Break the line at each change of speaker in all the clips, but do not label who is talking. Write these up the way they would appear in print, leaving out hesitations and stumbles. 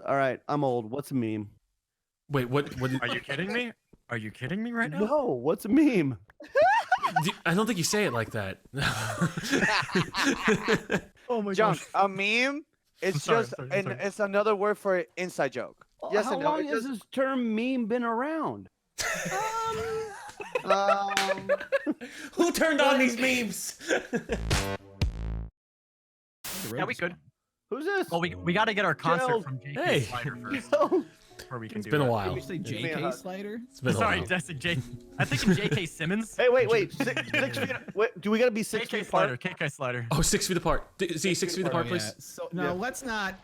All right, I'm old. What's a meme?
Wait, what?
Are you kidding me? Are you kidding me right now?
No, what's a meme?
I don't think you say it like that.
Oh my
Junk,
gosh.
a meme. It's
sorry,
just
I'm sorry, I'm sorry.
it's another word for inside joke. Yes
How
and no.
long has this term meme been around?
Who turned on these memes?
Yeah, we could.
Who's this?
Well, we got to get our concert
Chilled.
from JK
Hey.
Slider first
Yo,
before we can
It's
do
been a
that.
while.
Did you say
Give me a
JK
hug.
Slider?
It's been a
Sorry,
while.
that's a J. I think in JK Simmons.
wait. 6 feet. Wait, do we gotta be 6 feet
JK Slider.
apart?
KK Slider.
Oh, 6 feet apart. Z, 6 feet apart,
Oh,
please.
yeah. So no,
Yeah.
let's not.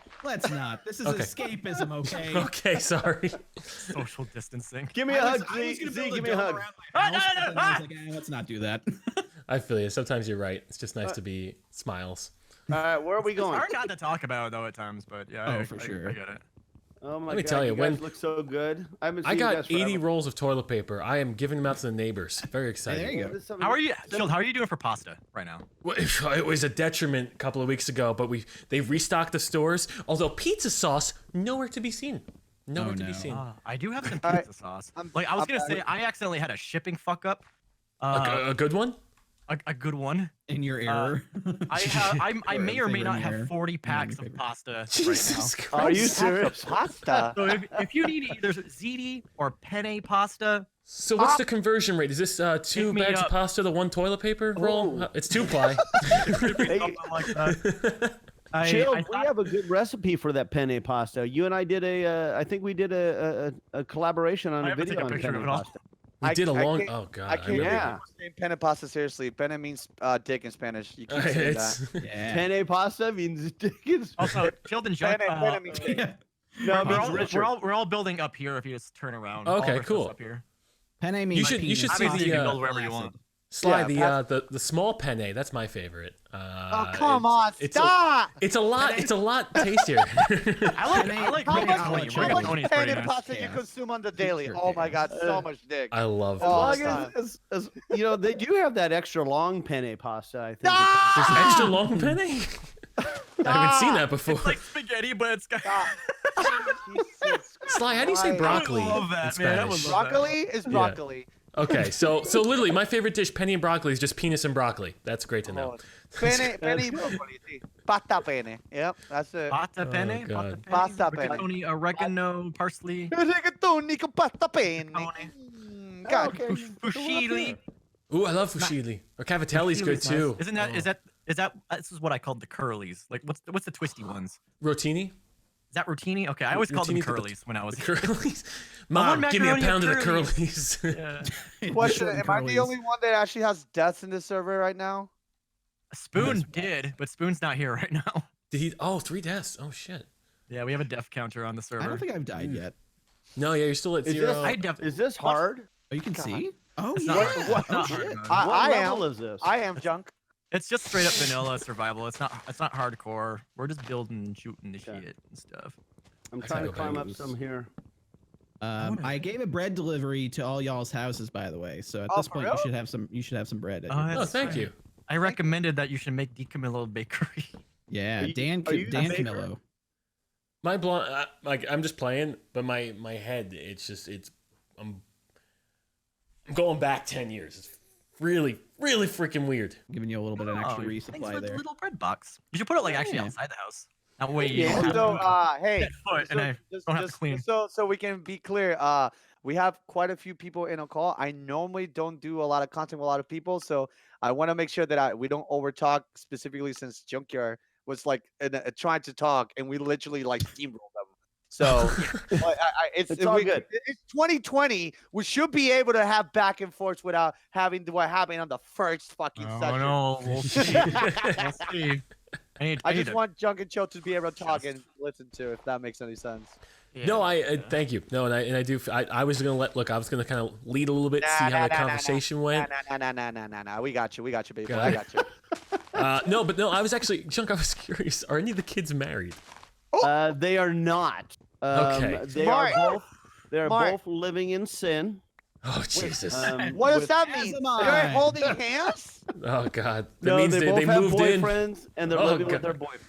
This is
Okay.
escapism, okay?
Okay, sorry.
Social distancing.
Give me a
I
hug,
was
Z.
gonna
Z,
build
give
a
me a
dome
hug.
around my house, but then I was like, let's not do that.
I feel you. Sometimes you're right. It's just nice to be smiles.
All right, where are we
It's
going?
hard not to talk about though at times, but yeah.
Oh,
I-
for
I-
sure.
I get it.
Oh my
Let me
God,
tell you,
you guys
when-
look so good. I haven't seen
I
you guys
got 80
forever.
rolls of toilet paper. I am giving them out to the neighbors. Very
Hey,
excited.
there you go.
This is something-
How are you, Chilled? How are you doing for pasta right now?
Well, it was a detriment a couple of weeks ago, but they restocked the stores. Although pizza sauce nowhere to be seen. Nowhere
Oh,
to be
no.
seen.
I do have some
All right.
pizza sauce.
I'm-
Like I was
I'm-
gonna say, I accidentally had a shipping fuck up.
A good one?
A good one.
In your error.
I may or may
Figure
not
in
have
your-
40 packs
your
of
paper.
pasta right
Jesus
now.
Christ.
Are you serious?
Pasta.
So if you need either ziti or penne pasta,
So what's the conversion rate? Is this 2
me
bags of
up.
pasta to 1 toilet paper roll?
Oh.
It's 2 ply.
something like that.
Chill,
I
we
thought-
have a good recipe for that penne pasta. You and I did I think we did a collaboration on
I
a
have to
video
take a
on
picture
penne
of it all.
pasta.
We did a
I
long.
can't-
Oh god.
I can't
really-
Yeah.
saying penne pasta seriously. Penne means dick in Spanish. You keep saying that.
Yeah.
Penne pasta means it's
Also, Chilled and Junk.
Penne means dick.
Yeah.
no, it
we're,
means
all,
Richard.
we're all building up here. If you just turn around. All
Okay,
of our stuff's
cool.
Up here.
Penne means
should
penis.
see
Obviously,
the,
you can
uh,
build wherever you want.
Sly,
Yeah,
the small penne. That's my favorite.
Oh come on!
it's
Stop!
It's a lot. It's a lot tastier.
I like
How
rigatoni.
much
Rigatoni is pretty
penne
nice.
pasta you
Chaos.
consume on the daily?
Pure
Oh my
chaos.
God, so much dick.
I love
Oh,
As
pasta.
long as you know, they do have that extra long penne pasta. I think.
There's an extra long penne. I haven't seen that before.
It's like spaghetti, but it's got.
Jesus
Sly, how do you say
Christ.
broccoli?
I would love that,
in
man. I would
Spanish?
love
Broccoli is broccoli.
Okay, so literally, my favorite dish, penne and broccoli, is just penis and broccoli. That's great to know.
Oh, penne broccoli. Sí. Pasta penne. Yep, that's it.
Pasta penne,
God.
Pasta penne.
rigatoni, oregano, parsley,
Rigatoni con pasta penne.
rigatoni,
God.
Okay.
fusilli.
Ooh, I love fusilli. Or cavatelli's good
Fusilli's nice.
too.
Isn't that this is what I called the curlies? Like what's the twisty ones?
Rotini?
Is that rotini? Okay, I always called them
Rotini's the-
curlies when I was.
The curlies?
want
Mom, give me a
macaroni and
pound of the
curlies.
curlies.
Yeah.
Question:
Short
Am I the
curlies.
only one that actually has deaths in this server right now?
Spoon did, but Spoon's not here right now.
Did he? Oh, 3 deaths. Oh shit.
Yeah, we have a death counter on the server.
I don't think I've died yet.
No, yeah, you're still at
Is
0.
this-
I def-
Is this hard?
Oh, you can
God.
see? Oh,
It's
yeah.
not hard.
Oh,
It's not
shit.
hard, man.
I
What
am.
level is this?
I am junk.
It's just straight up vanilla survival. It's not hardcore. We're just building and shooting the
Okay.
shit and stuff.
I'm
I
trying to
gotta go
climb
back
up
and-
some here.
I gave a bread delivery to all y'all's houses, by the way. So at
Oh,
this
for
point,
real?
you should have some. You should have some bread. At
Oh,
your
that's
Oh,
house.
thank
fine.
you.
I recommended that you should make Di Camillo Bakery.
Yeah,
Are you-
Dan.
are you a
Dan
baker?
Camillo.
My blonde, like I'm just playing, but my head, I'm going back 10 years. It's really freaking weird.
Giving you a little bit of an extra
Thanks
resupply
for the
there.
little bread box. You should put it like actually
Yeah.
outside the house. That way you
Yeah.
don't have
So,
to
hey,
set foot and I don't have to clean.
so we can be clear. We have quite a few people in a call. I normally don't do a lot of content with a lot of people, so I want to make sure that we don't overtalk, specifically since Junkyard was like trying to talk, and we literally like steamrolled them. So
It's all good.
It's 2020. We should be able to have back and forth without having what happened on the first fucking
Oh
session.
no, we'll see. We'll see.
I just want Junk and Chill to be able to talk and listen to, if that makes any sense.
No, I thank you. No, and I do. I was gonna I was gonna kind of lead a little bit, see how the conversation went.
Nah. We got you, baby.
Got
I
it.
got you.
No, I was actually, Chunk, I was curious. Are any of the kids married?
They are not.
Okay.
They
Smart.
are both. They are
Smart.
both living in sin.
Oh Jesus!
What does
with-
that
As
mean?
am
They're
I.
holding hands?
Oh God! That
No,
means
they
they
both have
moved in.
boyfriends and they're
Oh,
living
God.
with their boyfriend.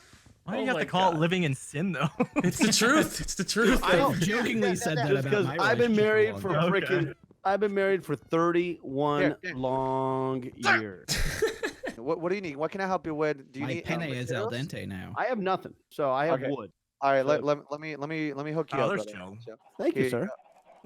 Why do
Oh
you have
my
to call
God.
it living in sin, though?
It's the truth. It's the truth.
I jokingly said that
Just
about
because
my
I've been married
relationship
for
a long time.
freaking. I've been married for 31
Here.
long years.
What do you need? What can I help you with? Do you
My
need
penne is al
materials?
dente now.
I have nothing, so I have
Okay.
wood.
All right,
So-
let me hook you
Oh,
up,
there's
brother.
Chill.
Thank you,
Here
sir.
go.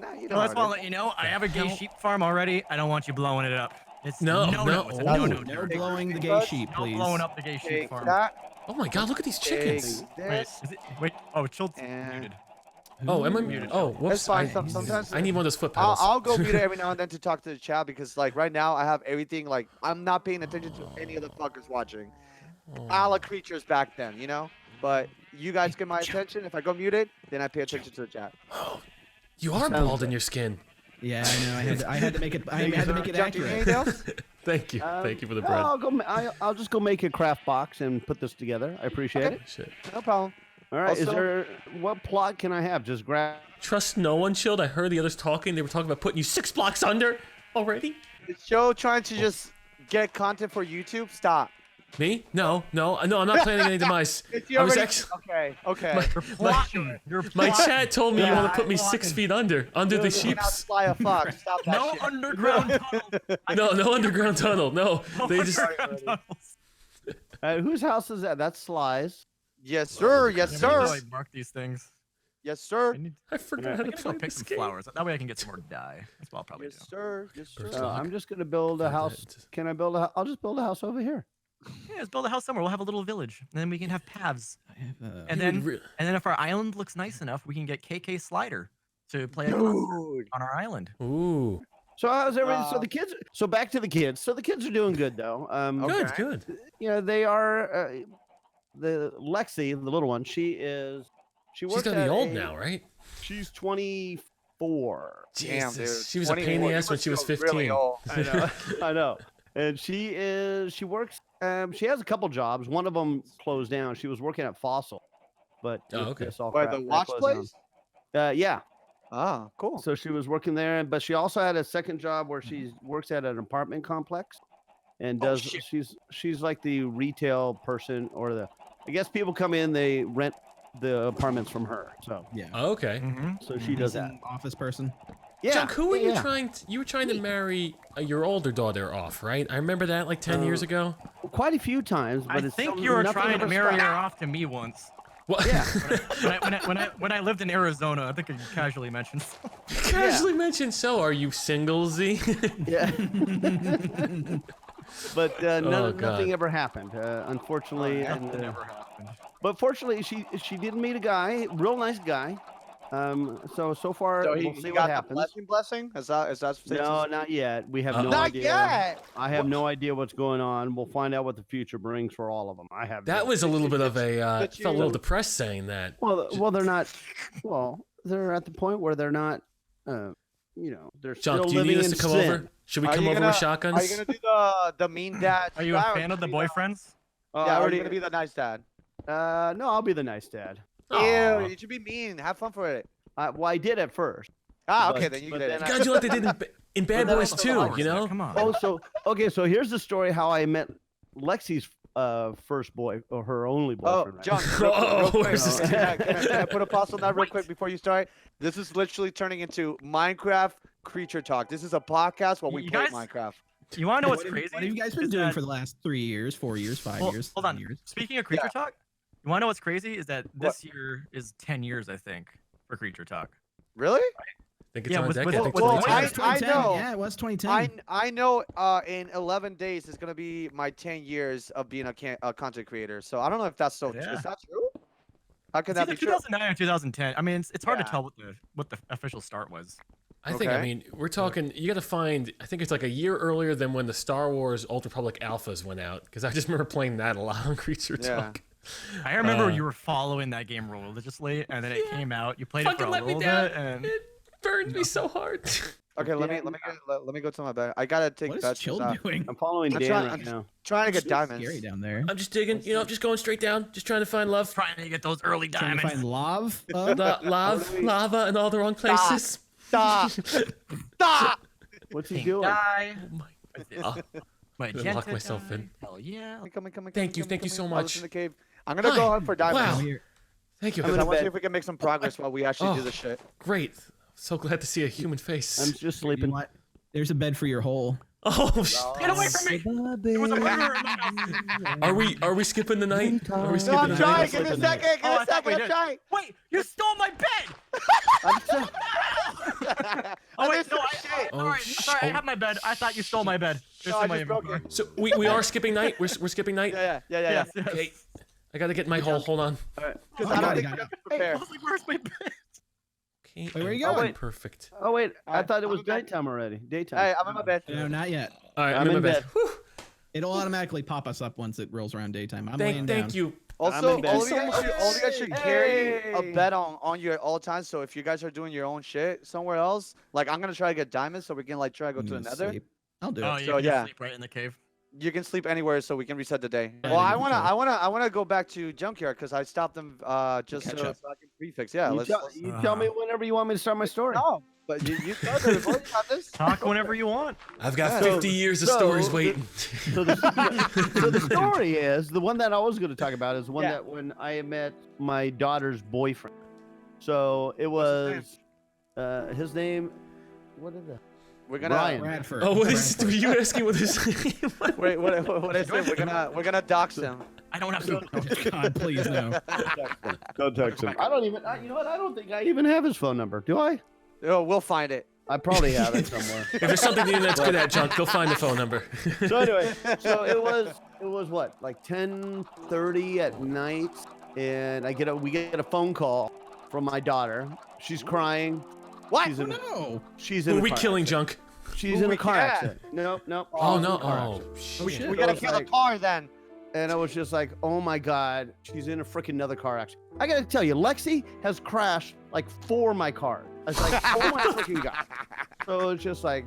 Nah, you
Well,
know
that's
how
why
it
I'll
is.
let you know. I have a gay
hell?
sheep farm already. I don't want you blowing it up. It's
No,
no.
no.
It's a
Oh.
no.
No
Dude.
blowing the gay
But-
sheep,
No
please.
blowing up the gay sheep
Take
farm.
that.
Oh my God! Look at these chickens.
Take
Wait,
this.
is it? Wait. Oh, Chilled
And-
muted.
Oh, am I
Who?
muted? Oh, whoops.
It's fine.
I,
Sometimes
I need one of those foot pedals.
I'll go mute it every now and then to talk to the chat because like right now I have everything like I'm not paying attention to any of the fuckers watching. A la creatures back then, you know. But you guys get my attention. If I go muted, then I pay attention to the chat.
You are
Sounds
bald in your skin.
Yeah, I know. I had to make it. I had to make it
Junk, do you need
accurate.
anything else?
Thank you. Thank you for the
no,
bread.
I'll go. I'll just go make a craft box and put this together. I appreciate
Okay.
it.
Shit.
No problem.
All right. Is
Also-
there what plot can I have? Just grab.
Trust no one, Chilled. I heard the others talking. They were talking about putting you 6 blocks under already.
Is Joe trying to just get content for YouTube? Stop.
Me? No. I'm not planning any demise.
It's
I was
already
actually.
okay.
My,
Plotting. You're
my
plotting.
chat told me you
Yeah,
want to put me
I-
6 feet under the
Now
sheeps.
fly a fox. Stop that
No
shit.
underground tunnel.
No underground tunnel. No, they just.
Underground tunnels.
Whose house is that? That's Sly's.
Yes, sir. Yes,
Yeah, we need to,
sir.
like, mark these things.
Yes, sir.
I need
I forgot
I
how
can
to
just go
play
pick
this
some
game.
flowers. That way I can get some more dye. That's what I'll probably
Yes,
do.
sir. Yes, sir.
First
I'm just gonna build a house.
Perfect.
Can I build a? I'll just build a house over here.
Yeah, let's build a house somewhere. We'll have a little village, and then we can have paths.
I have,
And
You would
then,
re-
and then if our island looks nice enough, we can get KK Slider to play a concert
Dude.
on our island.
Ooh.
So how's everything? So
Wow.
the kids. So back to the kids. So the kids are doing good though.
Okay.
Good.
You know they are. The Lexi, the little one, she works.
She's gonna be
at
old
a-
now, right?
She's 24.
Damn, dude.
Jesus. She was a pain in
24.
the
You
ass when
must
she was
feel
15.
really old.
I know. I know. And she works. She has a couple jobs. One of them closed down. She was working at Fossil, but
Oh,
with
okay.
this all
Where
crap,
the
that
watch
closed
place?
down. Yeah.
Ah, cool.
So she was working there, but she also had a second job where she works at an apartment complex, and
Oh,
does.
shit.
She's like the retail person, or the. I guess people come in, they rent the apartments from her. So
yeah.
Oh, okay.
so she does that.
Decent office person.
Yeah.
Chuck, who were you
yeah.
trying? You were trying to marry your older daughter off, right? I remember that like 10 years ago.
Quite a few times, but
I
it's
think
still
you were
nothing
trying to
ever
marry her
stuck.
off to me once.
What?
Yeah.
When I lived in Arizona, I think I casually mentioned.
Casually mentioned. So, are you single, Z?
Yeah. But
Oh,
nothing
God.
ever happened, unfortunately.
Nothing
and,
ever happened.
but fortunately, she did meet a guy, real nice guy. So far,
So
we'll
he
see
got
what
the
happens.
blessing? Is that safe to
No,
say?
not yet. We have no
Not
idea.
yet.
I have no idea what's going on. We'll find out what the future brings for all of them. I have.
That
no-
was a little bit of a.
But
Felt a little
you-
depressed saying that.
well. They're not. Well, they're at the point where they're not. They're
John,
still
do you
living
need us
in
to come
sin.
over? Should we
Are
come
you
over
gonna-
with shotguns?
Are you gonna do the mean dad?
Are you a
style, or
fan of the
you gonna be
boyfriends?
Oh,
yeah,
I
are
already.
you gonna be the nice dad?
No, I'll be the nice dad.
Aw.
Ew, you should be mean. Have fun for it.
Well, I did at first.
Ah,
But-
okay, then you
but
did
then
it.
You gotta do like they did in Bad
But then
Boys
I
too,
saw
you know?
Come on.
Oh, so okay. So here's the story how I met Lexi's first boy or her only
Oh,
boyfriend. right?
John,
Oh,
real quick.
where's this
Can I put a pause on that real quick before you start? This is literally turning into Minecraft creature talk. This is a podcast while we
You
play
guys-
Minecraft.
You want to know what's
What
crazy?
have you guys been
Is
doing
that-
for the last 3 years, 4 years, 5
Well,
years?
hold on.
10 years?
Speaking of Creature Talk, you want to know what's crazy? Is that
What?
this year is 10 years, I think, for Creature Talk.
Really?
I think it's
Yeah,
on a
with-
decade.
with-
I think
with-
it's
well,
on a
Yeah,
I-
it was
10.
2010.
know.
Yeah, it was 2010.
I know. In 11 days is gonna be my 10 years of being a content creator. So I don't know if that's so.
Yeah.
Is that true? How can
It's
that
either
be true?
2009 or 2010. I mean, it's hard
Yeah.
to tell what the official start was.
I think, I
Okay.
mean, we're talking, you got to find, I think it's like a year earlier than when the Star Wars Old Republic Alphas went out, because I just remember playing that a lot on Creature
Yeah.
Talk.
I remember
Uh,
you were following that game religiously, and then it came out. You played it for
Fucking
a
let me
little
down.
bit, and
It burned me so hard.
Okay, let
Yeah,
me go to my bed. I gotta take
What is
bets.
Chill doing?
I'm following
I'm
Dan
trying-
right
I'm
now.
Trying to get
It's
diamonds.
Scary down there.
I'm just digging, you know, just going straight down, just trying to find love.
trying to get those early
Trying to
diamonds.
find lava.
Lava in all the wrong places.
Stop! Stop!
What's he
Pink
doing?
dye.
Oh my.
With this
Oh,
magenta
lock myself
dye.
in.
Hell yeah.
Come in.
Thank you so
I'll listen
much.
in the cave. I'm gonna go hunt for diamonds.
Wow. Thank you.
Because I want to see if we can make some progress while we actually do
Oh.
this shit.
Great. So glad to see a human face.
I'm just sleeping.
There's a bed for your hole.
Oh, shit.
Get away from me! There was a murderer in my house.
Are we skipping the night? Are we
No,
skipping
I'm
the
trying.
night?
Give me a second. Give me
Oh, I
a
thought we
second. I'm
did.
trying.
Wait, you stole my bed!
I'm so,
Oh wait,
missed
no,
some
I,
shit.
Oh,
sorry, sorry, I have my bed. I thought you stole my bed. It's
No, I
in my
just broke
inventory.
it.
So we are skipping night. We're skipping night.
Yeah.
Yes, yes.
Okay. I gotta get in my hole. Hold on.
Because
Oh,
I don't
got it,
think
got
we
it.
have to
Hey, I
prepare.
was like, where's my bed?
Okay.
Wait, where you
I'm
going?
Perfect.
oh wait, I
Alright,
thought it
I'm
was
in bed.
nighttime already. Daytime.
Hey, I'm in my bed.
No, not yet.
All right.
I'm
I'm in
in
my bed.
bed.
Whew.
It'll automatically pop us up once it rolls around daytime. I'm laying down.
Thank you.
Also,
in bed.
all of you guys should carry a
Hey.
bed on you at all times. So if you guys are doing your own shit somewhere else, like I'm gonna try to get diamonds so we can like try to go
I'm
to the
gonna
nether.
sleep. I'll do
Oh,
it.
you
So,
can
yeah.
sleep right in the cave.
You can sleep anywhere so we can reset the day.
Yeah,
Well,
I
I
didn't
wanna,
think
I wanna go back to junkyard because I stopped them just
Catch
so
up.
I can prefix. Yeah,
you
let's.
you tell me whenever you want me to start my story.
No, but you started it. Boy. You got this.
Talk whenever you want.
I've got
Yeah.
50 years of
So,
stories
the-
waiting.
So the story is the one that I was going to talk about is the one
Yeah.
that when I met my daughter's boyfriend. So it was his name. What is it?
We're gonna.
Ryan.
Bradford.
Oh, what is?
Bradford.
Were you asking what this?
Wait, what is it? We're gonna dox him.
I don't have to.
Oh, God, please no.
Don't text him. I don't even. You know what? I don't think I even have his phone number. Do I?
Oh, we'll find it.
I probably have it somewhere.
If there's something the internet's good at, Junk, go find the phone number.
So anyway, so it was what, like 10:30 at night, and we get a phone call from my daughter. She's crying.
What?
She's
Oh,
in,
no.
she's
Who
in
are
a
we
car
killing,
accident.
Junk?
She's
Who
in
we-
a car
yeah.
accident. Nope.
Oh
she's
no!
in a car
Oh
accident.
shit!
shit.
We gotta
was
kill the
like-
car then.
And I was just like, oh my God, she's in a freaking another car accident. I gotta tell you, Lexi has crashed like 4 of my cars. I was like, oh my freaking God. So it's just like,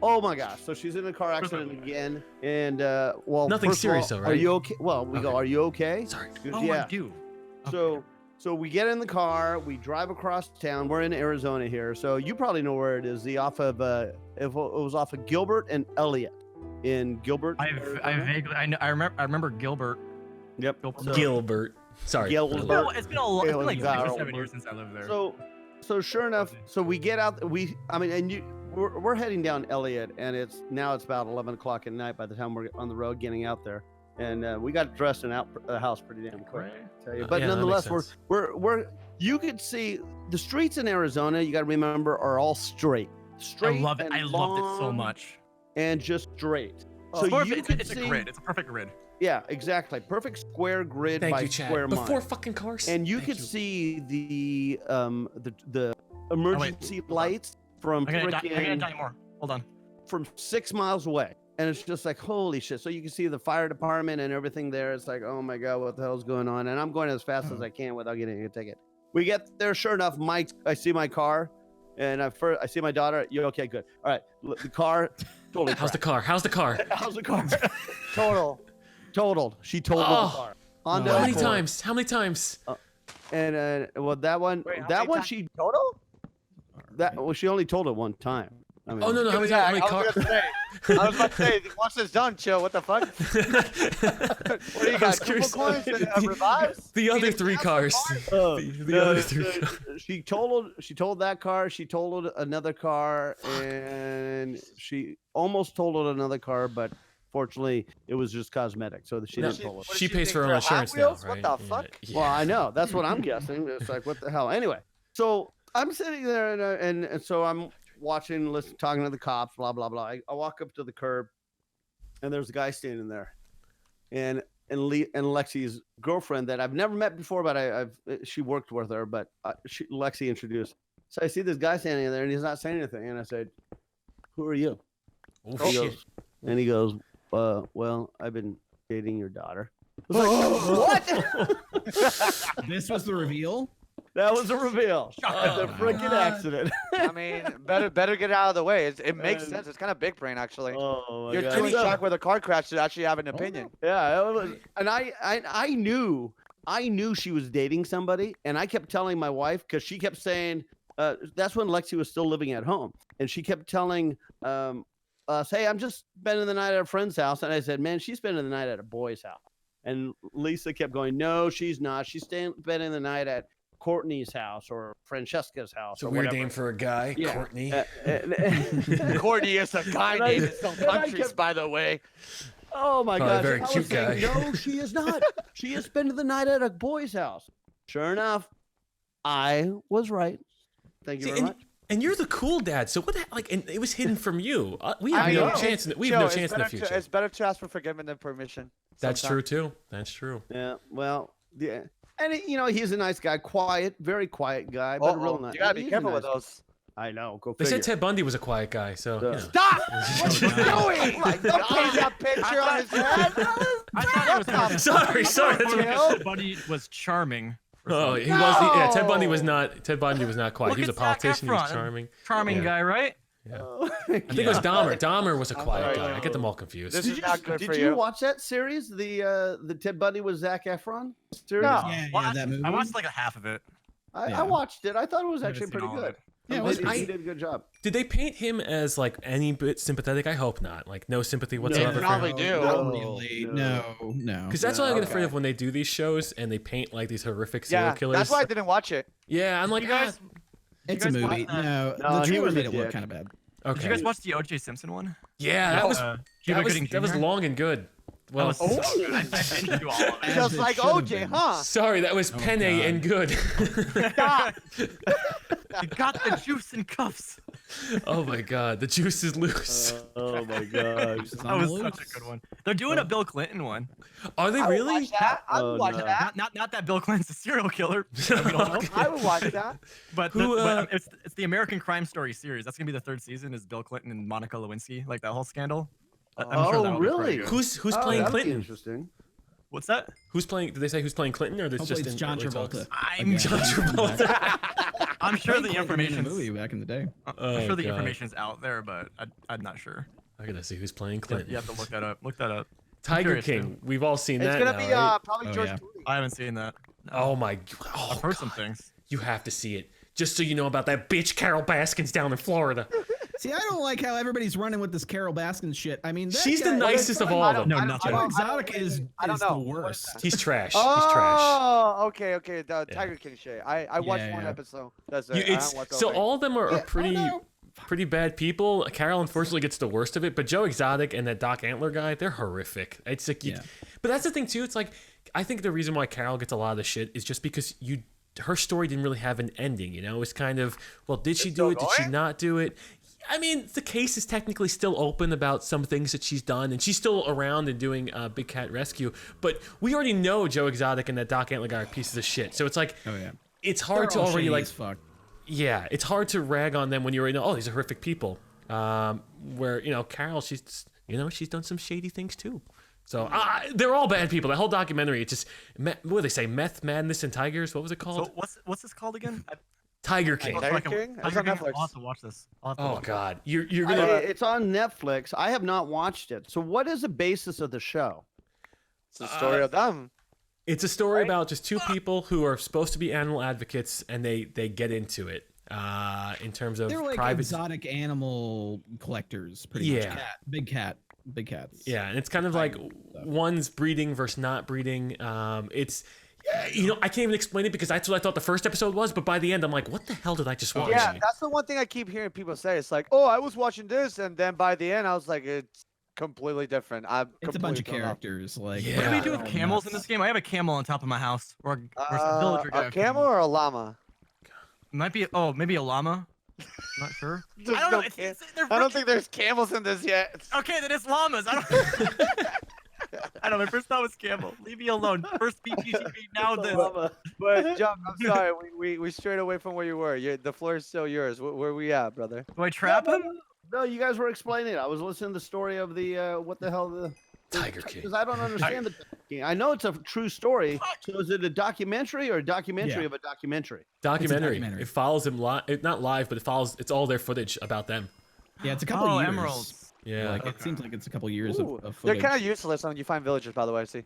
oh my gosh. So she's in a car accident again. And well,
Nothing
first of all,
serious though,
Are
right?
you okay? Well, we go,
Okay.
are you okay?
Sorry.
She goes,
Oh,
yeah.
I do.
So we get in the car, we drive across town. We're in Arizona here, so you probably know where it is. It was off of Gilbert and Elliott in Gilbert.
I
Arizona.
vaguely, I
Oh,
remember Gilbert.
Yep.
So-
Gilbert. Sorry.
Gilbert.
No, it's been a long, it's been like 6 or
Gilbert.
7 years since I lived there.
So sure enough, so we get out. We're heading down Elliott, and it's about 11 o'clock at night by the time we're on the road getting out there. And we got dressed and out the house pretty damn quick. I tell you. But
Yeah, that
nonetheless,
makes sense.
we're you could see the streets in Arizona. You got to remember are all straight.
I love it.
and
I loved it so
long
much.
And just straight.
Oh,
So
It's
you
perfect.
could
It's a
see,
grid. It's a perfect grid.
yeah, exactly, perfect square grid
Thank
by
you, Chad.
square mile.
Before fucking cars.
And you
Thank
could see the emergency lights from
I'm gonna
freaking
die more. Hold on.
from 6 miles away. And it's just like, holy shit. So you can see the fire department and everything there. It's like, oh my God, what the hell's going on? And I'm going as fast as I can without getting a ticket. We get there, sure enough, I see my car, and I see my daughter. You're okay, good. All right, the car totally
How's the
crashed.
car? How's the car?
How's the car?
Total.
She totaled
Oh.
the car. Honda
How many
Accord.
times? How many times?
And well, that one,
Wait, how
that
many
one,
times
she
total?
she only told it one time. I mean,
Oh no! How many
Yeah,
times? How many
I was gonna say. I was about to say, once it's done, chill. What the fuck? What do you
I
got?
was
Triple
curious.
coins and revives?
The other 3 cars.
Oh,
The other 3 cars.
she totaled that car. She totaled another car, and she almost totaled another car, but fortunately, it was just cosmetic, so she
No,
didn't total it.
What
She
did
pays
think,
for her
they're
own
Hot
insurance now,
Wheels?
right?
What the fuck?
Yeah.
Well, I know that's what I'm guessing. It's like, what the hell? Anyway, so I'm sitting there, and so I'm watching, listening, talking to the cops, blah blah blah. I walk up to the curb, and there's a guy standing there, and Lexi's girlfriend that I've never met before, but she worked with her, but Lexi introduced. So I see this guy standing there, and he's not saying anything, and I said, "Who are you?"
Oh,
He
shit.
goes, and he goes, "Well, I've been dating your daughter." I was like, "What?"
This was the reveal.
That was a reveal. It's a
up.
freaking accident.
I mean, better get out of the way. It makes
And-
sense. It's kind of big brain, actually.
Oh my
You're
God.
too in
So-
shock with a car crash to actually have an opinion.
Yeah, it was, and I knew she was dating somebody, and I kept telling my wife because she kept saying that's when Lexi was still living at home, and she kept telling us, "Hey, I'm just spending the night at a friend's house," and I said, "Man, she's spending the night at a boy's house." And Lisa kept going, no, she's not. She's spending the night at Courtney's house or Francesca's house.
It's a
or
weird
whatever.
name for a guy,
Yeah.
Courtney.
Courtney is a guy
And I-
named in some
and I
countries,
kept-
by the way.
Oh my
Probably a
gosh.
very
and I was
cute
saying,
guy.
no, she is not. She is spending the night at a boy's house. Sure enough, I was right. Thank you
See,
very much.
and you're the cool dad, so what the like? And it was hidden from you. We have
I
no
know.
chance. We
Joe,
have no
it's
chance in the
better to-
future.
It's better to ask for forgiveness than permission.
That's true
sometimes.
too. That's true.
Yeah. Well, yeah. And he's a nice guy, quiet, very quiet guy, but real nice.
You gotta be
he's a
careful with
nice-
those.
I know. Go
They
figure.
said Ted Bundy was a quiet guy, so
Yeah.
you know.
Stop! What you doing? Don't paint that picture on his head.
I thought it was
Sorry,
Ted
that's
Bundy was charming. or
Oh,
something.
he was. Yeah, Ted Bundy
No!
was not. Ted Bundy was not quiet.
Look
He was a
at Zac
politician. He was
Efron.
charming.
Charming
Yeah.
guy, right?
Oh,
I think it was Dahmer. Dahmer was a quiet
sorry.
guy. I get them all confused.
This
Did
is
you,
not good
did
for
you
you.
watch that series? The Ted Bundy with Zac Efron series?
No.
Yeah, that movie.
I watched like a half of it.
I
Yeah.
watched it. I thought it was
Haven't
actually
seen
pretty
all of
good.
it.
Yeah, it was
He
pretty
did a good job.
Did they paint him as like any bit sympathetic? I hope not. Like no sympathy whatsoever. for
probably
him.
do.
Not
No,
really.
no.
No.
Because that's what I get afraid
okay.
of when they do these shows and they paint like these horrific serial
Yeah,
killers.
that's why I didn't watch it.
Yeah, I'm like,
You guys,
It's a
guys watch
movie.
that?
No,
No,
the
he
trailer
was a
made it look
dick.
kind of bad.
okay.
did you guys watch the O.J. Simpson one?
Yeah, that was
Cuba Gooding
that was
Jr.?
long and good. Well,
That was so good. I didn't do all of it.
As
Just
it
like
should have
OJ,
been.
huh?
sorry, that was
Oh,
penne
God.
and good.
Stop.
You got the juice in cuffs.
Oh my god, the juice is loose.
Oh my gosh.
That was such a good one. They're doing a Bill Clinton one.
Are they
I would
really?
watch that. I would
Oh,
watch
no.
that.
Not that Bill Clinton's a serial killer. We don't know.
I would watch that.
But,
Who,
it's the American Crime Story series. That's gonna be the third season. Is Bill Clinton and Monica Lewinsky, like that whole scandal? I'm sure that
Oh,
would be pretty
really?
good.
Who's
Oh,
playing
that'd be
Clinton?
Interesting.
What's that?
Who's playing? Did they say who's playing Clinton or this
Hopefully
just
it's
in
John
early talks?
Travolta.
I'm
Again.
John Travolta.
I'm sure the
Clinton in a
information's
movie back in the day.
I'm sure the
God.
information's out there, but I'm not sure.
I gotta see who's playing
You
Clinton.
have to look that up. Look that up.
Tiger
curious,
King.
too.
We've all seen
It's
that
gonna
now,
be
right?
probably
Oh,
George
yeah.
Clooney.
I haven't seen that.
Oh my. Oh,
I've heard
God.
some things.
You have to see it. Just so you know about that bitch Carol Baskins down in Florida.
See, I don't like how everybody's running with this Carol Baskin shit. I mean, that
She's the
guy-
nicest of all of them.
No,
I don't-
nothing.
I
Joe
don't- I don't
Exotic
really-
is
I don't
the
know. What is
worst.
that?
He's trash. He's trash.
Oh, okay. The
Yeah.
Tiger King shit. I watched
Yeah,
one
yeah.
episode. That's it.
You,
I haven't
it's
watched the
so
whole thing.
all of them are
Yeah,
pretty
I know.
pretty bad people. Carol unfortunately gets the worst of it, but Joe Exotic and that Doc Antler guy, they're horrific. It's like,
Yeah.
but that's the thing too. It's like I think the reason why Carol gets a lot of the shit is just because her story didn't really have an ending. You know, it's kind of well, did she do
still
it? Did she
going?
not do it? I mean, the case is technically still open about some things that she's done, and she's still around and doing Big Cat Rescue. But we already know Joe Exotic and that Doc Antler guy are pieces of shit. So it's like,
Oh yeah.
it's hard to
They're all
already
shady
like,
as fuck.
yeah, it's hard to rag on them when you already know, oh, these are horrific people. Where Carol, she's done some shady things too. So they're all bad people. That whole documentary, it's just what do they say? Meth, madness, and tigers. What was it called?
So what's this called again?
Tiger King.
Tiger King? It's on Netflix.
I'll have to watch this. I'll have to
Oh
watch it.
God, you're gonna.
It's on Netflix. I have not watched it. So what is the basis of the show?
It's the story of them.
It's a story about just two people who are supposed to be animal advocates, and they get into it in terms of
They're like
private.
exotic animal collectors, pretty
Yeah.
much. Big cats.
Yeah, and it's kind of like one's breeding versus not breeding. It's. I can't even explain it because that's what I thought the first episode was, but by the end, I'm like, what the hell did I just watch?
Yeah, that's the one thing I keep hearing people say. It's like, oh, I was watching this, and then by the end, I was like, it's completely different.
It's a bunch of characters. Like,
Yeah.
What do we do
they're
with
all
camels in
nuts.
this game? I have a camel on top of my house, or a villager. got
A camel or a llama?
Might be. Oh, maybe a llama. I'm not sure.
There's
I don't
no
know. They're
I don't
freaking-
think there's camels in this yet.
Okay, then it's llamas. I don't. I don't know. My first thought was camel. Leave me alone. First BTTV, now this.
But John, I'm sorry, we strayed away from where you were. The floor is still yours. Where we at, brother?
Do I trap him?
No, you guys were explaining it. I was listening to the story of the what the hell the
Tiger King.
because I don't understand the Tiger King. I know it's a true story. So is it a documentary or a documentary
Yeah.
of a documentary?
Documentary.
documentary.
It follows them live, not live, but it follows. It's all their footage about them.
Yeah, it's a couple
Oh,
years.
emeralds.
Yeah.
Like, it seems like it's a couple years
Ooh,
of
they're
footage.
kind of useless when you find villagers, by the way. See,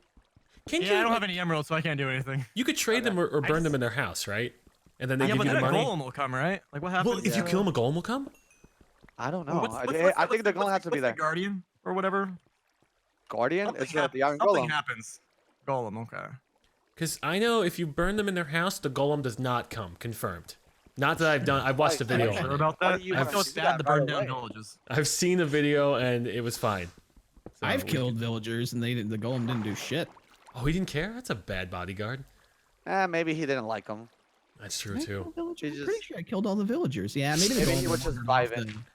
Can
Yeah, I don't
you?
have any emeralds, so I can't do anything.
You could trade them or burn them in their house, right? And then they
Yeah,
give
but
you the
then a
money.
golem will come, right? Like what happens?
Well, if you kill him, a golem will come.
I don't know.
What's-
I
what's-
think they're gonna have to be
what's
there.
the guardian or whatever.
Guardian?
Something
It's the Iron
something
Golem.
happens. Golem. Okay.
Because I know if you burn them in their house, the golem does not come. Confirmed. Not that I've watched the video.
Sure
on it.
about
Why
that?
do you
I
wanna
feel it's
see
bad
that
to
right
burn down
away?
villages.
I've seen the video and it was fine. So
I've
we-
killed villagers and the golem didn't do shit.
Oh, he didn't care? That's a bad bodyguard.
Maybe he didn't like them.
That's true
I
too.
killed villagers?
He
I'm pretty
just-
sure I killed all the villagers. Yeah, maybe the
Maybe
golem
he was just
wandered off
vibing.
then.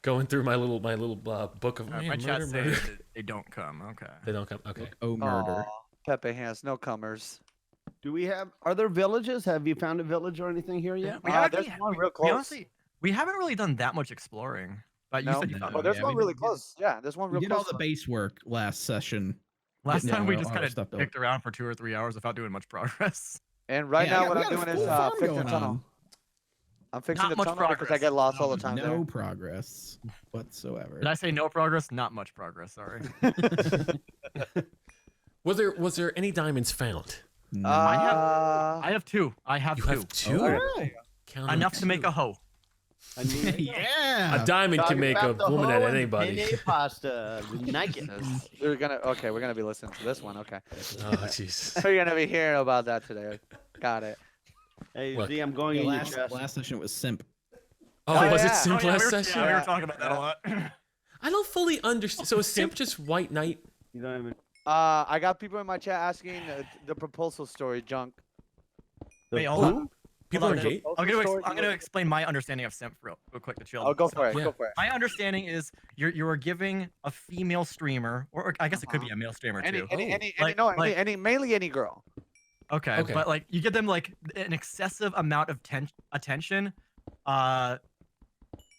Going through my little book of
My
man,
chat
murder,
say
murder.
that they don't come. Okay.
They don't come. Okay.
Oh, murder.
Aw, Pepe has no comers.
Do we have? Are there villages? Have you found a village or anything here yet?
We
There's
actually,
one real
we
close.
honestly, we haven't really done that much exploring. But you
No,
said you found
no,
Oh, there's
yeah,
one
we
really
did-
close. Yeah, there's one
We
real
did
close.
all the base work last session.
Last
getting
time we
all
just
our
kind of
stuff built.
picked around for 2 or 3 hours without doing much progress.
And right
Yeah,
now,
we
what
got
I'm
a
doing is
full farm
fixing the
going
tunnel.
on.
I'm fixing
Not
the
much
tunnel because I
progress.
get lost all the time
No
there.
progress whatsoever.
Did I say no progress? Not much progress. Sorry.
Was there any diamonds found?
No.
I have 2. I have
You
2.
have 2.
Oh,
Count 'em,
Enough to make
2.
a hoe.
I need
yeah.
A diamond can
Talking
make a
about the
woman out
hoe
of
and
anybody.
penne pasta. Naked.
We're gonna be listening to this one. Okay.
Oh jeez.
We're gonna be hearing about that today. Got it.
Hey,
Look.
Z, I'm going
Yeah,
in your
last,
chest.
last session was simp.
Oh,
Oh,
was
yeah.
it simp
Oh, yeah,
last
we were,
session?
yeah, we were
Yeah.
talking about that a lot.
I don't fully understand. So is simp just white knight?
You don't even.
I got people in my chat asking the proposal story, junk.
Wait,
The
hold on.
who?
People
Hold
are
on,
gay?
I'm gonna explain my understanding of simp real quick to chill.
Oh, go for it.
Yeah.
Go for it.
My understanding is you are giving a female streamer, or I guess it could be a male streamer
Any,
too.
mainly any girl.
Okay,
Okay.
but like you give them like an excessive amount of attention,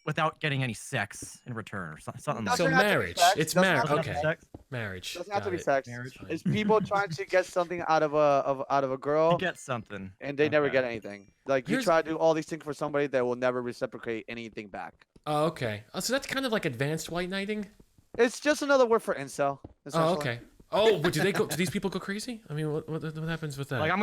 without getting any sex in return or something like
So
Doesn't have to be
marriage.
sex,
It's
doesn't have
marriage.
to be
Okay.
sex.
Marriage.
Doesn't have to
Got
be
it.
sex.
Marriage.
It's people trying to get something out of a girl,
To get something.
and they never
Okay.
get anything. Like you
Here's-
try to do all these things for somebody that will never reciprocate anything back.
Oh, okay. Oh, so that's kind of like advanced white knighting?
It's just another word for incel.
Oh,
essentially.
okay. Oh, but do they go? Do these people go crazy? I mean, what happens with that?
Like I'm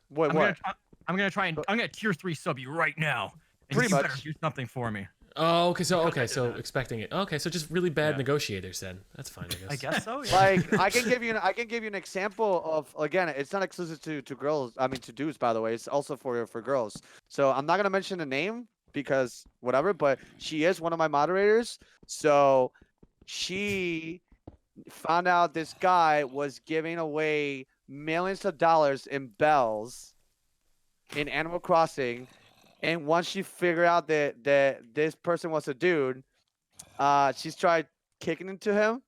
What?
gonna try and I'm gonna tier 3 sub you right now. And
Pretty
you
much.
better do something for me.
Oh, okay. So
Because I did
so
that.
expecting it. Okay, so just really bad
Yeah.
negotiators then. That's fine, I guess.
I guess so. Yeah.
Like I can give you an example of, again, it's not exclusive to girls. I mean to dudes, by the way. It's also for girls. So I'm not gonna mention the name because whatever, but she is one of my moderators. So she found out this guy was giving away millions of dollars in bells in Animal Crossing, and once she figured out that this person was a dude, she's tried kicking into him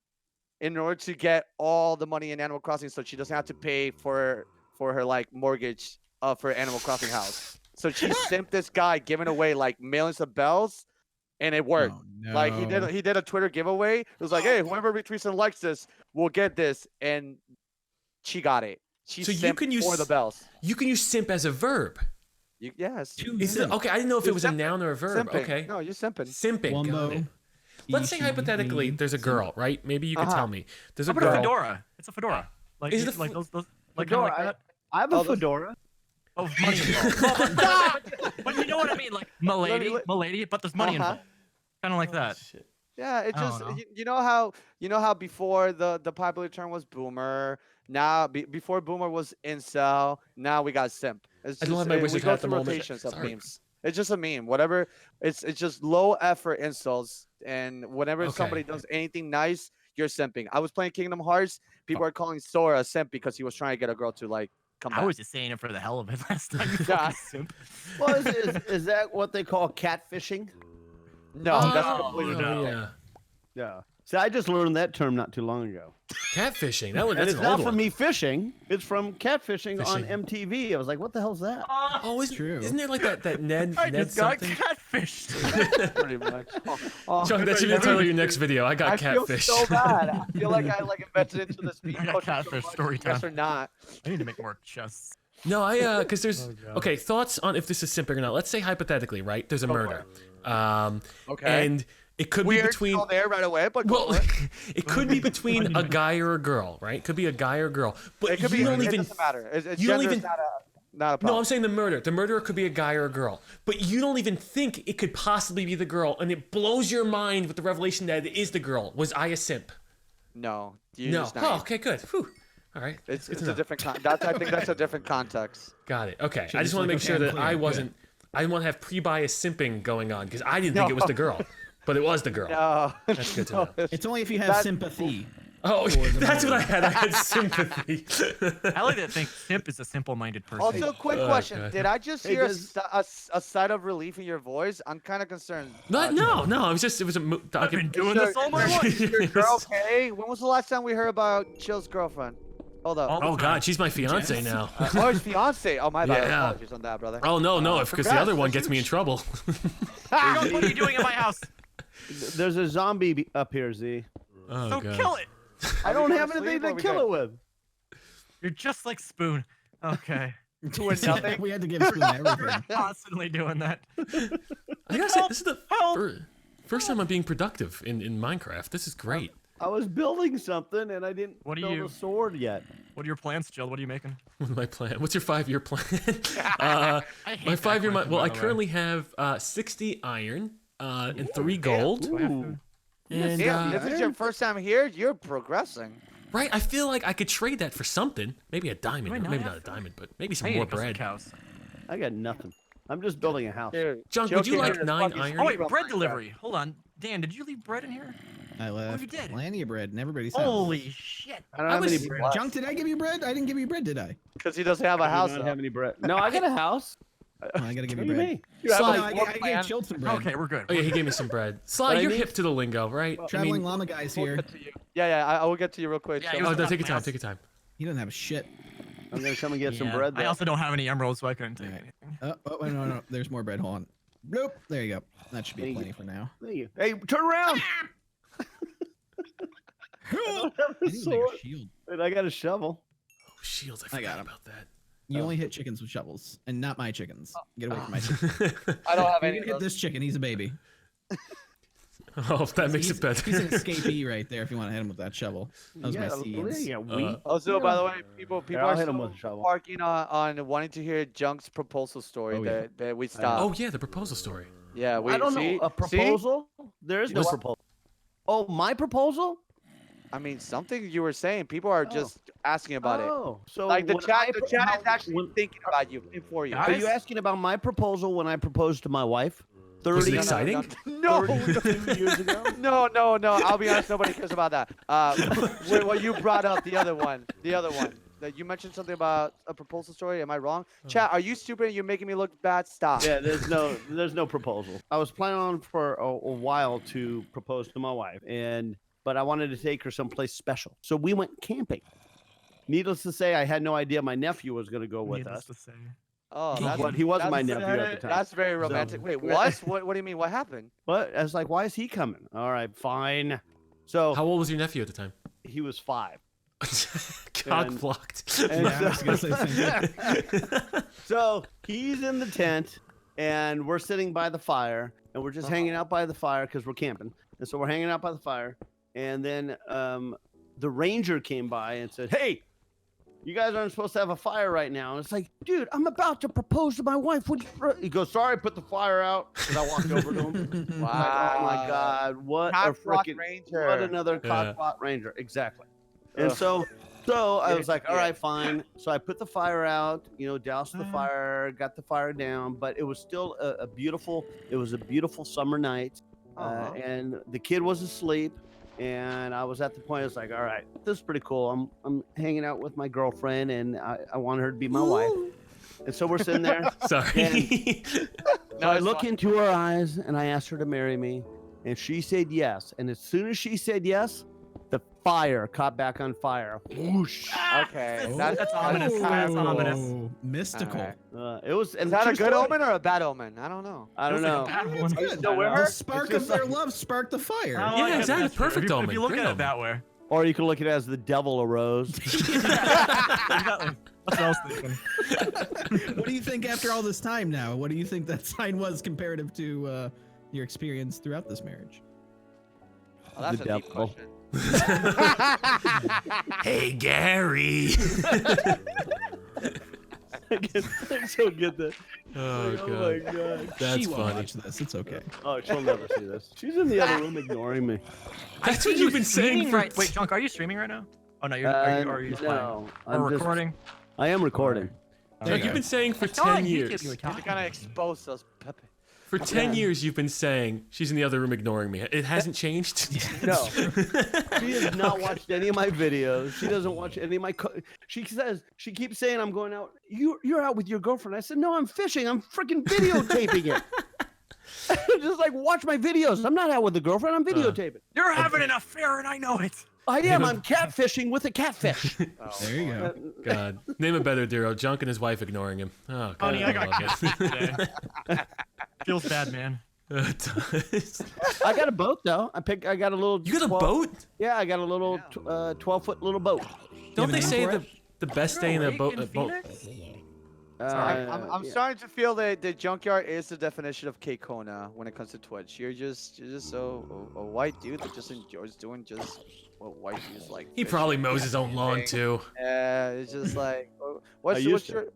in order to get all the money in Animal Crossing, so she doesn't have to pay for her like mortgage of her Animal Crossing house. So she simped this guy giving away like millions of bells, and it worked.
Oh, no.
Like he did a Twitter giveaway. It was like, hey, whoever retweets and likes this will get this, and she got it. She
So you
simped
can use-
for the bells.
You can use simp as a verb.
Yes.
Two
Is it
simp.
okay? I didn't know if it
You're
was a
simping.
noun or a verb.
Simping.
Okay.
No, you're simping.
Simping. Got
Wumbo,
it. Let's say
Ishi,
hypothetically,
me,
there's a
simp.
girl, right? Maybe you can
Uh-huh.
tell me. There's a
How about a
girl.
fedora? It's a fedora. Like
Is
you-
it a
like
fe-
those like kind of like
Fedora,
that.
I have a
Oh, those-
fedora.
Oh, money involved. But you know what I mean, like milady, but there's money
Uh-huh.
involved. Kind of like that.
Shit.
Yeah, it
I don't
just
know.
you know how before the popular term was boomer. Now before boomer was incel. Now we got simp. It's
I don't
just,
have my
we
wizard
go
hat at the
through
moment.
rotations of
Sorry.
memes. It's just a meme. Whatever. It's just low effort insults. And whenever
Okay.
somebody does anything nice, you're simping. I was playing Kingdom Hearts. People are calling Sora a simp because he was trying to get a girl to like come
I
back.
was just saying it for the hell of it last time. You
Yeah.
fucking simp.
Well, is that what they call catfishing?
No, that's
Oh,
completely
no.
different.
Yeah.
Yeah. See, I just learned that term not too long ago.
Catfishing. That one.
And
That's
it's
an
not
old
from
one.
me fishing. It's from catfishing on
Fishing.
MTV. I was like, what the hell's that?
Oh,
True.
Isn't there like that Ned
I
Ned
just got
something?
catfished.
Pretty much.
Chuck, that should be the title of your next video. I got
I feel
catfish.
so bad. I feel like I like invested into this
I got catfish story
Yes
time.
or not?
I need to make more chests.
No, because there's
Oh, God.
okay thoughts on if this is simping or not. Let's say hypothetically, right? There's a murder,
Okay.
and it could
Weird
be between.
call there right away, but
Well,
go for it.
it could be between a guy or a girl, right? It could be a guy or a girl, but
It could
you
be.
don't
It
even.
doesn't matter.
you don't
Gender's
even-
not a
No,
problem.
I'm saying the murder. The murderer could be a guy or a girl, but you don't even think it could possibly be the girl, and it blows your mind with the revelation that it is the girl. Was I a simp?
No. You're
No.
just
Oh,
naive.
okay, good. Whew. All right.
It's
good to
a
know.
different. I think that's a different context.
Got it. Okay.
Should
I
be
just want to make sure
simple
that
and
I
clear.
wasn't. I didn't want to have pre-bias simping going on because I didn't think it was the girl, but it was the girl.
No,
That's good to know.
It's only if you have
That-
sympathy.
Oh,
Or the
that's what I
mother.
had. I had sympathy.
I like to think Simp is a simple-minded person.
Also, quick
Oh,
question:
God.
did I just
Hey,
hear
does-
a sigh of relief in your voice? I'm kind of concerned.
No, it was just it was a
I've been doing
Is
this all my
your-
life.
is your girl okay? When was the last time we heard about Chill's girlfriend? Hold up.
All the
Oh
time.
God, she's my fiance
Yes.
now.
Oh, his fiance. Oh my bad.
Yeah.
Apologies on that, brother.
Oh no, because the other one
Congrats,
gets me in
that's
trouble.
What are you doing in my house?
There's a zombie up here, Z.
Oh
So
God.
kill it.
I don't
we
have
gonna
anything
sleep or
to
we
kill
good?
it with.
You're just like Spoon. Okay.
Doing nothing.
We had to give Spoon everything.
Constantly doing that.
I gotta say, this is the
Help.
first time I'm being productive in Minecraft. This is great.
I was building something and I didn't
What are
build
you-
a sword yet.
What are your plans, Jill? What are you making?
What's my plan? What's your 5-year plan?
I hate
My
that
5-year.
question,
Well,
by
I
the way.
currently have 60 iron and 3 gold.
Ooh.
And
Damn, this is your first time here. You're progressing.
right, I feel like I could trade that for something. Maybe a diamond.
Do I
Or
not
maybe
have
not a diamond, but maybe some
I need
more
to go see
bread.
cows.
I got nothing. I'm just building a house.
Dude,
Junk,
Jill
would you
came
like
here to
9
fucking
iron?
Oh wait,
speak about
bread
Minecraft.
delivery. Hold on, Dan, did you leave bread in here?
I left
you did.
plenty of bread in everybody's house.
Holy shit!
I don't
I
have
was-
any bread.
Junk, did I give you bread? I didn't give you bread, did I?
Because he doesn't have a
I
house.
do not
though.
have any bread. No, I got a house.
Oh, I gotta give
What
you
do you
bread.
mean?
You have
Sly-
a
No, I
floor
gave
plan.
Chilled some bread.
Okay, we're good.
Oh yeah, he gave me some bread. Sly,
I
you're
need-
hip to the lingo, right?
Traveling llama guy's
We'll
here.
get to you. Yeah, I will get to you real quick.
Yeah,
so-
he
Oh
was
no,
about
take your
my
time.
house.
Take your time.
He doesn't have a shit.
I'm gonna come and get some
Yeah,
bread.
I
Though.
also don't have any emeralds, so I couldn't take
Alright.
anything.
Oh, no. There's more bread. Hold on. Nope. There you go. That should be
Thank
plenty
you.
for now.
Thank you. Hey, turn around. I don't have
I
a
need to make
sword,
a shield.
and I got a shovel.
Oh, shields! I
I
forgot
got 'em.
about that.
You only hit chickens with shovels, and not my chickens. Get away from my chickens.
I don't have
You
any.
can
Of
hit
those.
this chicken. He's a baby.
Oh, that makes
he's,
it better.
He's an escapee right there. If you want to hit him with that shovel, those are my
Yeah,
seeds.
yeah, wheat.
Also, by the way, people
Here,
are
I'll hit him
still
with a shovel.
parking on wanting to hear Junk's proposal story
Oh, yeah.
that we stopped.
Oh yeah, the proposal story.
Yeah, we
I don't
see,
know. A proposal? There is
You
no
know what?
proposal. Oh, my proposal?
I mean, something you were saying. People are just asking about it.
Oh, so
Like the
when
chat,
I
the
pro-
chat
how-
is actually
when-
thinking about you and for you.
Guys?
Are you asking about my proposal when I proposed to my wife? 30
Was it
No, no,
exciting?
No,
32 years ago?
no. I'll be honest. Nobody cares about that. What you brought up, the other one. That you mentioned something about a proposal story. Am I wrong? Chat, are you stupid and you're making me look bad? Stop.
Yeah, there's no proposal. I was planning on for a while to propose to my wife, but I wanted to take her someplace special. So we went camping. Needless to say, I had no idea my nephew was going to go with
Needless
us.
to say.
Oh,
But he wasn't my
that's-
nephew at the time.
That's very romantic. Wait, what? What do you mean? What happened?
But I was like, why is he coming? All right, fine. So
How old was your nephew at the time?
he was 5.
Cock
And-
blocked.
And
Yeah, I was gonna say the same thing.
So he's in the tent, and we're sitting by the fire, and we're just hanging out by the fire because we're camping. And so we're hanging out by the fire, and then the ranger came by and said, "Hey, you guys aren't supposed to have a fire right now." And it's like, dude, I'm about to propose to my wife. He goes, "Sorry, put the fire out." Because I walked over to him.
Wow.
Like, oh my God, what a
Cockblock
freaking
Ranger.
what another
Yeah.
cockblock ranger, exactly. And
Ugh.
so I was like, all
Yeah.
right, fine. So I put the fire out, doused the
Mhm.
fire, got the fire down, but it was still a beautiful summer night.
Aw.
And the kid was asleep, and I was at the point, I was like, all right, this is pretty cool. I'm hanging out with my girlfriend, and I want her to be my wife. And so we're sitting there.
Sorry.
So I
it's
look
fine.
into her eyes, and I asked her to marry me, and she said yes. And as soon as she said yes, the fire caught back on fire. Whoosh.
Okay,
Oh.
That's ominous. That's ominous.
Oh, mystical.
Alright.
It was.
Is that a good omen or a bad omen? I don't know.
I don't
Feels
know.
like a bad one.
Good.
still with
The
her?
spark
It's
of
just
their
like-
love sparked the fire.
Oh,
Yeah,
I guess
exactly.
that's true.
Perfect
If you
omen.
look
Great
at it
omen.
that way.
Or you can look at it as the devil arose.
Exactly. That's what I was thinking.
What do you think after all this time now? What do you think that sign was comparative to your experience throughout this marriage?
Oh, that's
The
a deep
devil.
question.
Hey, Gary.
I still get that.
Oh,
my
God.
God.
That's
she won't
funny.
watch this. It's okay.
Oh, she'll never see this. She's in the other room ignoring me.
That's what you've been saying for.
Wait, Junk, are you streaming right now? Oh no, are you just
no,
playing? Or recording?
I am recording.
Chuck,
Okay.
you've been saying for
I saw on
10
YouTube
years.
you were
To
talking
kind of
to me.
expose us, Pepe.
For 10 years, you've been saying she's in the other room ignoring me. It hasn't changed.
No, she has not watched any of my videos. She doesn't watch any of my. She says she keeps saying I'm going out. You're out with your girlfriend. I said no, I'm fishing. I'm freaking videotaping it. Just like watch my videos. I'm not out with the girlfriend. I'm videotaping.
You're having an affair, and I know it.
I am. I'm catfishing with a catfish.
There you go.
God, name it better, Duro. Junk and his wife ignoring him. Oh, God,
Honey, I got
love
catfish today. Feels bad, man.
it.
I got a boat though. I got a little.
You got a
12
boat?
Yeah, I got a little 12-foot little boat.
Don't
have
they
a name
say
for
the best day in a boat?
I'm starting to feel that the junkyard is the definition of K-Kona when it comes to Twitch. You're just a white dude that just enjoys doing just what white dudes like.
He
fishing,
probably mows his own lawn
camping.
too.
Yeah, it's just like what's
used
your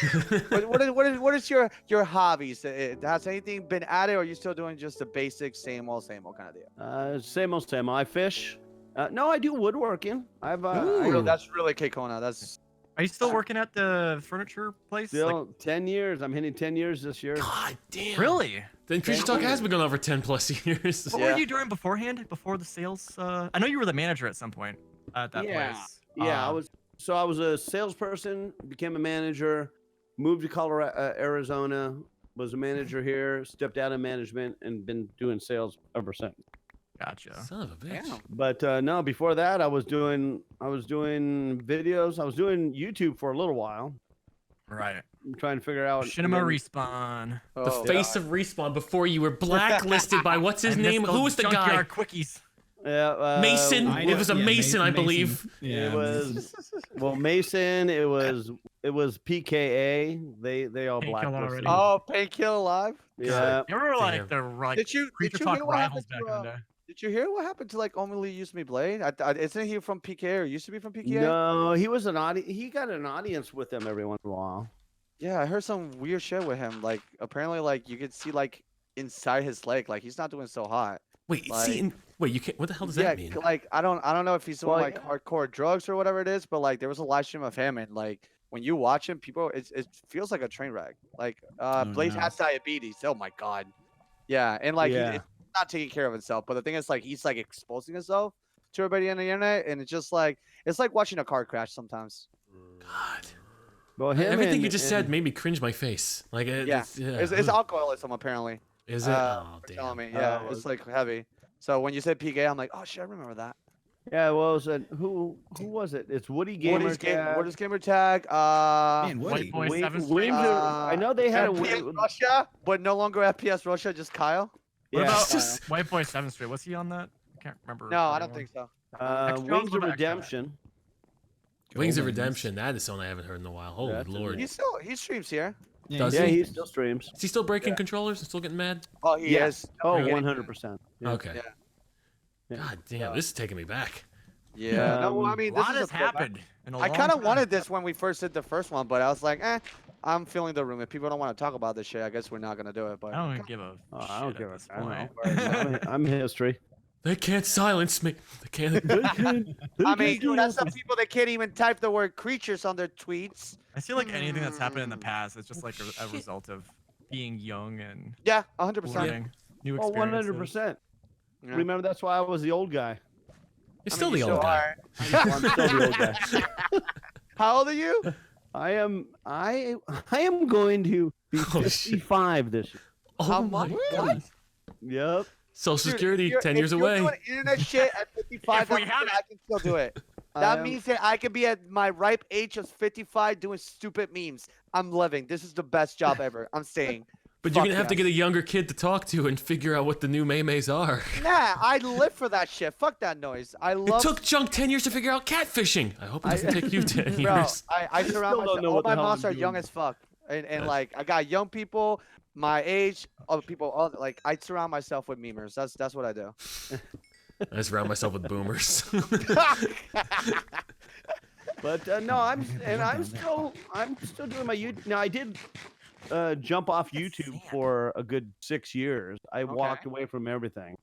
what is your hobbies? Has anything been added, or are you still doing just the basic same old kind of deal?
Same old same. I fish. No, I do woodworking. I've
Ooh.
That's really K-Kona. That's
Are you still working at the furniture place?
still 10 years. I'm hitting 10 years this year.
God damn.
Really?
Then Creature Talk has been going on for 10 plus years.
What
Yeah.
were you doing beforehand? Before the sales? I know you were the manager at some point at that
Yeah.
place.
Yeah, I was a salesperson, became a manager, moved to Colorado, Arizona, was a manager here, stepped out of management, and been doing sales ever since.
Gotcha.
Son of a bitch.
damn.
But no, before that, I was doing videos. I was doing YouTube for a little while.
Right.
I'm trying to figure out.
Cinema Respawn.
The
Oh,
face of Respawn before you were blacklisted by what's his
I
name?
missed
Who
those
was the guy?
junkyard quickies.
Yeah,
Mason?
I
It
know-
was a
yeah,
Mason, I believe.
Yeah.
It was Mason. It was PKA. They all
Painkiller
blacklisted.
already.
Oh, Painkiller Live.
Yeah.
You were like
Damn.
the
Did you
Creature
hear
Talk
what
rivals
happened
back
to,
in the day.
Did you hear what happened to like Only Use Me Blade? Isn't he from PKA or used to be from PKA?
No, he was an audience. He got an audience with them every once in a while.
Yeah, I heard some weird shit with him. Like apparently, like you could see like inside his leg, like he's not doing so hot.
Wait,
Like-
see, wait, you can't. What the hell does
Yeah,
that mean?
like I don't know if he's doing
Well,
like hardcore drugs or whatever it is, but like there was a live stream of him and like when you watch him, people it feels like a train wreck. Like Blaze
no.
has diabetes. Oh my god. Yeah, and like
Yeah.
he's not taking care of himself. But the thing is, like he's like exposing himself to everybody on the internet, and it's just like it's like watching a car crash sometimes.
God.
Well, him
Everything
and-
you just
and-
said made me cringe my face. Like,
Yeah.
it's, yeah.
It's alcoholism apparently.
Is it?
uh,
Oh,
for telling
damn.
me. Yeah,
Oh,
it's like heavy. So when you said PK, I'm like, oh shit, I remember that.
Yeah, well, it was who was it? It's Woody Gamer.
Woody's gamer tag.
Man, Woody.
White Boy
Wing-
7
Wings
Street.
are- I know they had a
FPS
Wing-
Russia, but no longer FPS Russia, just Kyle.
What
Yeah.
about White Boy 7 Street? Was he on that? I can't remember.
No, I don't think so.
Extra-
Wings
what
of
about extra?
Redemption.
Wings of
Wings.
Redemption. That is something I haven't heard in a while. Holy
That's a-
lord.
He streams here.
Does
Yeah,
he?
he still streams.
Is he still breaking controllers and still getting mad?
Oh, he
Yeah.
is.
Oh,
Definitely.
100%. Yeah.
Okay.
Yeah.
Yeah.
God damn, this is taking me back.
Yeah. No, well, I mean,
A
this
lot
is
has
a throwback.
happened. In a
I
long
kind of
time.
wanted this when we first did the first one, but I was like, I'm feeling the room. If people don't want to talk about this shit, I guess we're not gonna do it. But
I don't even give a
Oh,
shit
I don't
at
give a
this
I
point.
know. I'm history.
They can't silence me. They can't.
I mean, dude, that's some people that can't even type the word creatures on their tweets.
I feel like anything that's happened in the past is just like a result of being young and
Yeah, 100%.
learning new
Oh,
experiences.
100%.
Yeah.
Remember, that's why I was the old guy.
You're
I
still
mean,
the
you
old
still
guy.
are.
Well, I'm still the old guy.
How old are you?
I am going to be
Oh, shit.
55 this year.
Oh
How
my
much?
god.
Yep.
Social
Dude,
Security,
if you're-
10
if
years
you're
away.
doing internet shit at 55,
If we
that means
have
that I can still do it. That means that I could be at my ripe age of 55 doing stupid memes. I'm living. This is the best job ever. I'm staying.
But you're
Fuck
gonna have to
yes.
get a younger kid to talk to and figure out what the new maymays are.
Nah, I live for that shit. Fuck that noise. I
It
love.
took Junk 10 years to figure out catfishing. I hope it doesn't take you 10
Bro,
years.
I surround
still don't
myself.
know
All
what the
my
hell
moms
I'm
are young
doing.
as fuck, and
Yes.
like I got young people my age, other people. All like I surround myself with memers. That's what I do.
I surround myself with boomers.
But no, I'm still doing my YouTube. Now I did jump off YouTube for a good 6 years. I walked away from everything.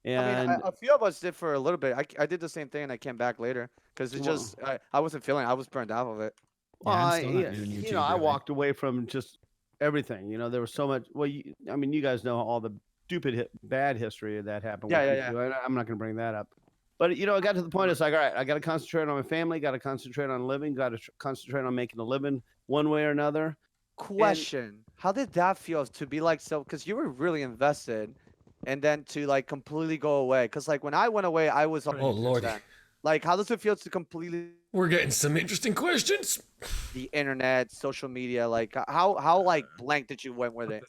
And
a few of us did for a little bit. I did the same thing and I came back later because it
Well-
just I wasn't feeling it. I was burned out of it.
well,
Yeah, I'm
I,
still not
yeah,
doing
you
YouTube,
know, I
really.
walked away from just everything. There was so much. Well, I mean, you guys know all the stupid, bad history that happened.
Yeah,
with
yeah,
YouTube. I'm not going to bring that up. But it got to the point. It's like, all right, I got to concentrate on my family. Got to concentrate on living. Got to concentrate on making a living one way or another.
Question: how did that feel to be like so? Because you were really invested, and then to like completely go away. Because like when I went away, I was.
Oh Lord,
Like, how does it feel to completely
we're getting some interesting questions.
the internet, social media? Like, how like blank did you went with it?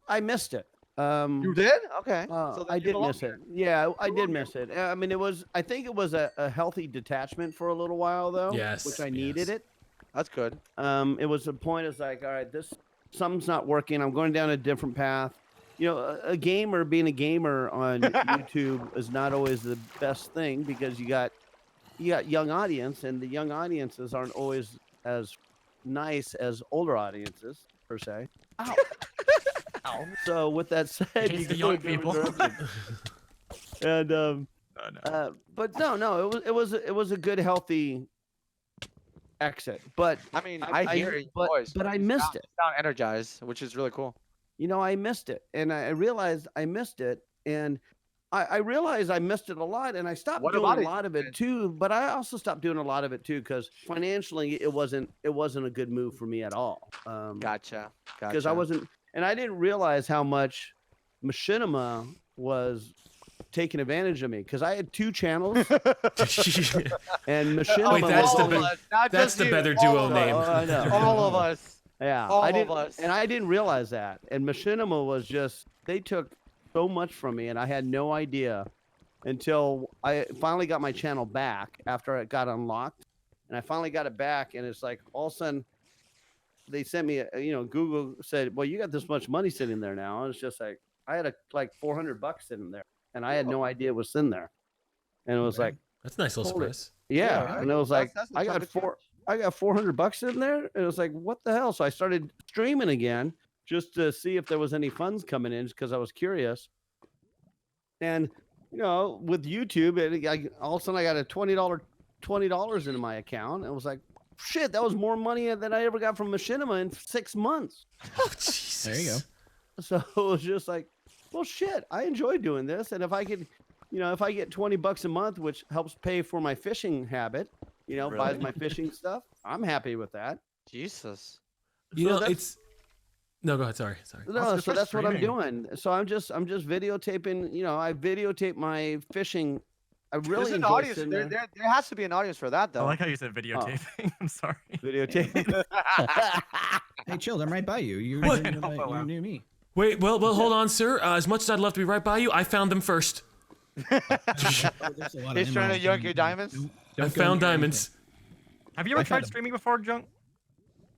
I missed it.
You did? Okay. So then
I
you
did
belong
miss it.
here.
Yeah, I did miss it. I mean, I think it was a healthy detachment for a little while though.
Yes,
Which I needed
yes.
it.
That's good.
It was a point. It's like, all right, something's not working. I'm going down a different path. Being a gamer on YouTube is not always the best thing because you got young audience, and the young audiences aren't always as nice as older audiences per se.
Ow.
So with that said,
Hates
you
the
go
young
in different
people.
directions. And
No.
but no, it was a good healthy exit. But
I mean, I hear it in your voice.
but I
You
missed
sound-
it.
you sound energized, which is really cool.
I missed it, and I realized I missed it, and I realized I missed it a lot, and I stopped
What
doing
about
a
it,
lot of it
man?
too. But I also stopped doing a lot of it too because financially it wasn't a good move for me at all.
Gotcha.
Because I wasn't, and I didn't realize how much Machinima was taking advantage of me because I had 2 channels, and Machinima.
Wait, that's
was
the
always-
that's the better duo name.
I know.
All of us.
Yeah,
All
I
of
didn't,
us.
and I didn't realize that. And Machinima was just, they took so much from me, and I had no idea until I finally got my channel back after it got unlocked. And I finally got it back, and it's like all of a sudden they sent me, Google said, well, you got this much money sitting there now. And it's just like, I had like $400 sitting there, and I had no idea it was in there. And it was like,
That's a nice little
Hold it.
surprise.
yeah.
Yeah,
And it was like,
that's a
I
chunk
got
of change.
I got $400 in there, and it was like, what the hell? So I started streaming again just to see if there was any funds coming in, because I was curious. And with YouTube, all of a sudden I got a $20 into my account. And it was like, shit, that was more money than I ever got from Machinima in 6 months.
Oh Jesus.
There you go.
So it was just like, well, shit, I enjoy doing this, and if I could, if I get $20 a month, which helps pay for my fishing habit, buys
Really?
my fishing stuff, I'm happy with that.
Jesus.
You
So
know,
that's-
it's no. Go ahead. Sorry.
No,
good
so
for
that's what I'm
streaming.
doing. So I'm just videotaping. I videotape my fishing. I really
There's an
enjoy
audience.
sitting
There,
there
there has to be an audience for that,
I
though.
like how you said videotaping. I'm sorry.
videotaping.
Hey, Chilled, I'm right by you. You're,
What?
you're near me.
Wait. Well. Hold on, sir. As much as I'd love to be right by you, I found them first.
Oh, there's a lot of
He's trying to
emeralds.
yank your diamonds?
Don't
I
go
found
near
diamonds.
Have you ever
I've had
tried
a-
streaming before, Junk?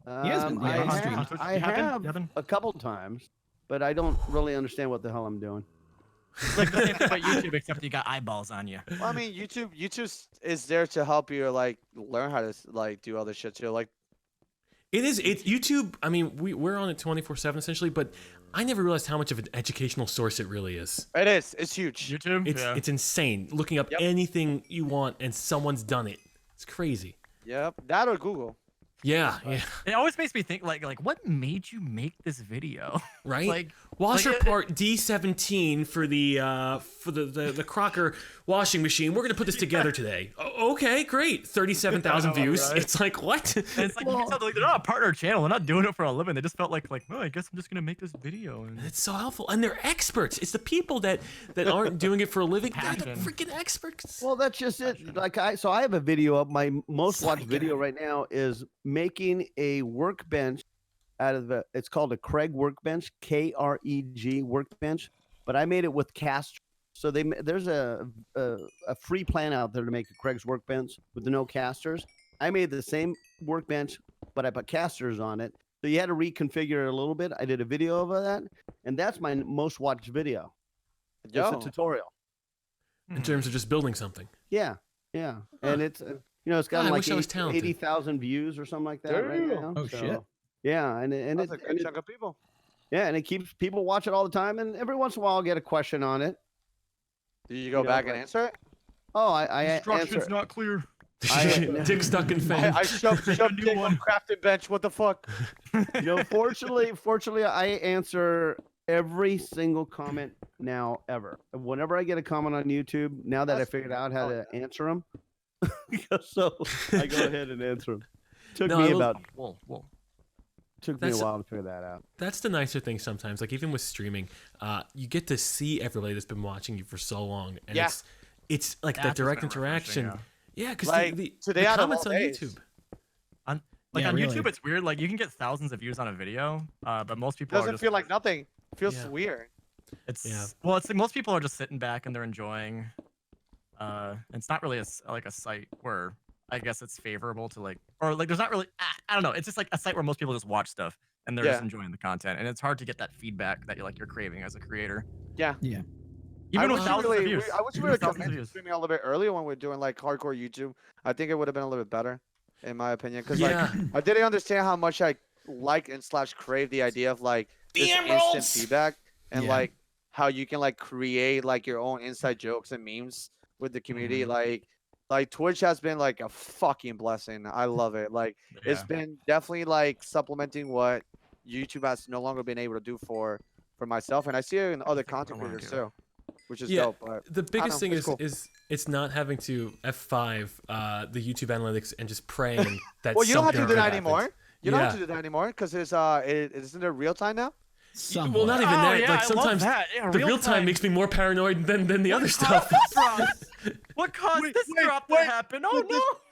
He has been- yeah, he's streamed.
I
You have been?
have
You have been?
a couple times, but I don't really understand what the hell I'm doing.
It's like the same thing about YouTube, except you got eyeballs on you.
Well, I mean, YouTube is there to help you like learn how to like do other shit too. Like,
It is. It's YouTube. I mean, we're on it 24/7 essentially, but I never realized how much of an educational source it really is.
it is. It's huge.
YouTube?
It's insane. Looking up
Yep.
anything you want and someone's done it. It's crazy.
Yep. That or Google.
Yeah.
It always makes me think like what made you make this video?
Right.
Like,
Washer
like,
part D17 for the Crocker washing machine. We're gonna put this together today. Okay, great. 37,000 views.
Right.
It's like what?
And it's like, you can tell, like they're not a partner channel. They're not doing it for a living. They just felt like, well, I guess I'm just gonna make this video. And
It's so helpful, and they're experts. It's the people that aren't doing it for a living. They're the
Passion.
freaking experts.
Well, that's just it. Like I have a video up. My most watched video right now is making a workbench out of it's called a Craig workbench, KREG workbench, but I made it with casters. So there's a free plan out there to make a Craig's workbench with no casters. I made the same workbench, but I put casters on it. So you had to reconfigure it a little bit. I did a video of that, and that's my most watched video. It's
Yo.
a tutorial.
In terms of just building something.
Yeah, and it's it's got
God, I
like
wish I was talented.
80,000 views or something like that right
Damn.
now.
Oh,
so,
shit.
Yeah, and
That's
it,
a good
and it,
chunk of people.
Yeah, and it keeps people watch it all the time, and every once in a while I'll get a question on it.
Do you go
You know,
back and
like-
answer it?
Oh, I
Instructions
answer.
not clear.
Dick stuck in fan.
I shoved
Make a new
Dick
one.
on crafted bench. What the fuck?
You know, fortunately, I answer every single comment now ever. Whenever I get a comment on YouTube, now that I
That's
figured
fair.
out how
Oh,
to answer them, so I go ahead and answer them. Took
No,
me
I will-
about
Whoa.
took me a
That's-
while to figure that out.
That's the nicer thing sometimes. Like even with streaming, you get to see everybody that's been watching you for so long, and
Yeah.
it's like that
That's what's
direct
been refreshing,
interaction. Yeah, because
Like,
the
today out of
comments
all
on
days.
YouTube.
Like
Yeah,
on
really.
YouTube, it's weird. Like you can get thousands of views on a video, but most people are
Doesn't
just,
feel like nothing. Feels
Yeah.
weird.
It's
Yeah.
well, it's like most people are just sitting back and they're enjoying. It's not really like a site where I guess it's favorable to like, or like there's not really. I don't know. It's just like a site where most people just watch stuff and they're just
Yeah.
enjoying the content, and it's hard to get that feedback that you're craving as a creator.
Yeah.
Yeah.
Even
I
with
wish
thousands
really,
of views.
I wish we
Even
would
with
have
thousands of
commenced
views.
streaming a little bit earlier when we are doing like hardcore YouTube. I think it would have been a little bit better, in my opinion. Because
Yeah.
like I didn't understand how much I like and / crave the idea of like this instant feedback and
Yeah.
like how you can like create like your own inside jokes and memes with the community. Like Twitch has been like a fucking blessing. I love it. Like it's
Yeah.
been definitely like supplementing what YouTube has no longer been able to do for myself, and I see it in other content
I wanna
creators
do
too, which is
Yeah.
dope. But
The biggest
know,
thing
it's
is
cool.
is it's not having to F5 the YouTube analytics and just praying that.
well, you don't have to
something
do that
happens.
anymore. You don't have
Yeah.
to do that anymore because it's isn't it real time now?
Somewhat.
Well, not even
Oh,
that.
yeah,
Like
I love
sometimes
that. Yeah,
the real time makes me more paranoid than the other stuff.
What caused
Wait,
this
wait,
drop to
wait.
happen? Oh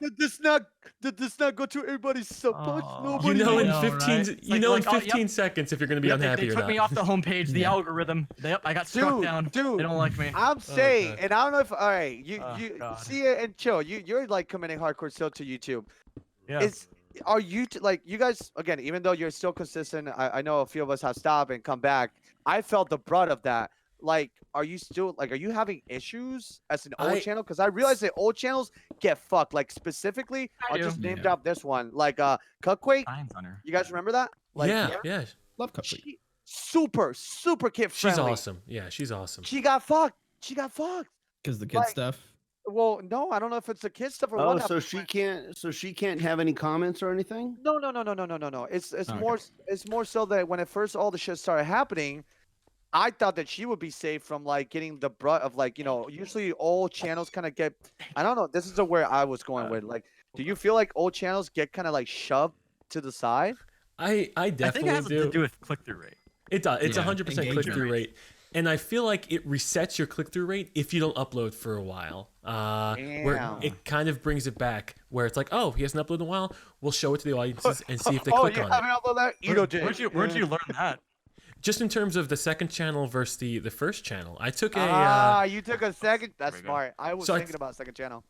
no!
Did this not go to everybody's sub punch?
Oh.
You
Nobody.
know in
know,
15
right? It's
you
like-
know in
like, oh,
15 seconds if you're going to be
Yep,
unhappy
they
or
took
not.
me off the homepage, the
Yeah.
algorithm. Yep, I got struck
Dude,
down.
dude.
They don't like me.
I'm saying,
God.
and I don't know if all right, you
Oh, God.
see it and chill. You're like committing hardcore still to YouTube.
Yeah.
Are you like you guys again? Even though you're still consistent, I know a few of us have stopped and come back. I felt the brunt of that. Like, are you still like? Are you having issues as an old
I-
channel? Because I realize that old channels get fucked. Like specifically,
I
I'll just
do.
name
Yeah.
drop this one. Like Cutquake.
Signs on her.
You guys remember that? Like,
yeah.
Love Cupcake.
She, super kid
She's
friendly.
awesome. Yeah, she's awesome.
She got fucked. She got fucked.
Because the kid
Like-
stuff.
Well, no, I don't know if it's the kid stuff or
Oh,
what.
so she can't have any comments or anything?
No. It's
Okay.
more so that when at first all the shit started happening, I thought that she would be safe from like getting the brunt of like, you know, usually old channels kind of get, I don't know, this is where I was going with. Like, do you feel like old channels get kind of like shoved to the side?
I
I think
definitely
it has
do.
to do with click-through rate.
It does. It's
Yeah,
100%
engagement
click-through rate. And I feel like it resets your click-through rate if you don't upload for a while. Where
Damn.
it kind of brings it back, where it's like, oh, he hasn't uploaded in a while. We'll show it to the audiences and see if they
Oh,
click
you
on
haven't
it.
uploaded that? You don't
Where'd you learn that?
Just in terms of the second channel versus the first channel, I took a.
You took a second. That's
Very good.
smart. I was
So I
thinking about second channel.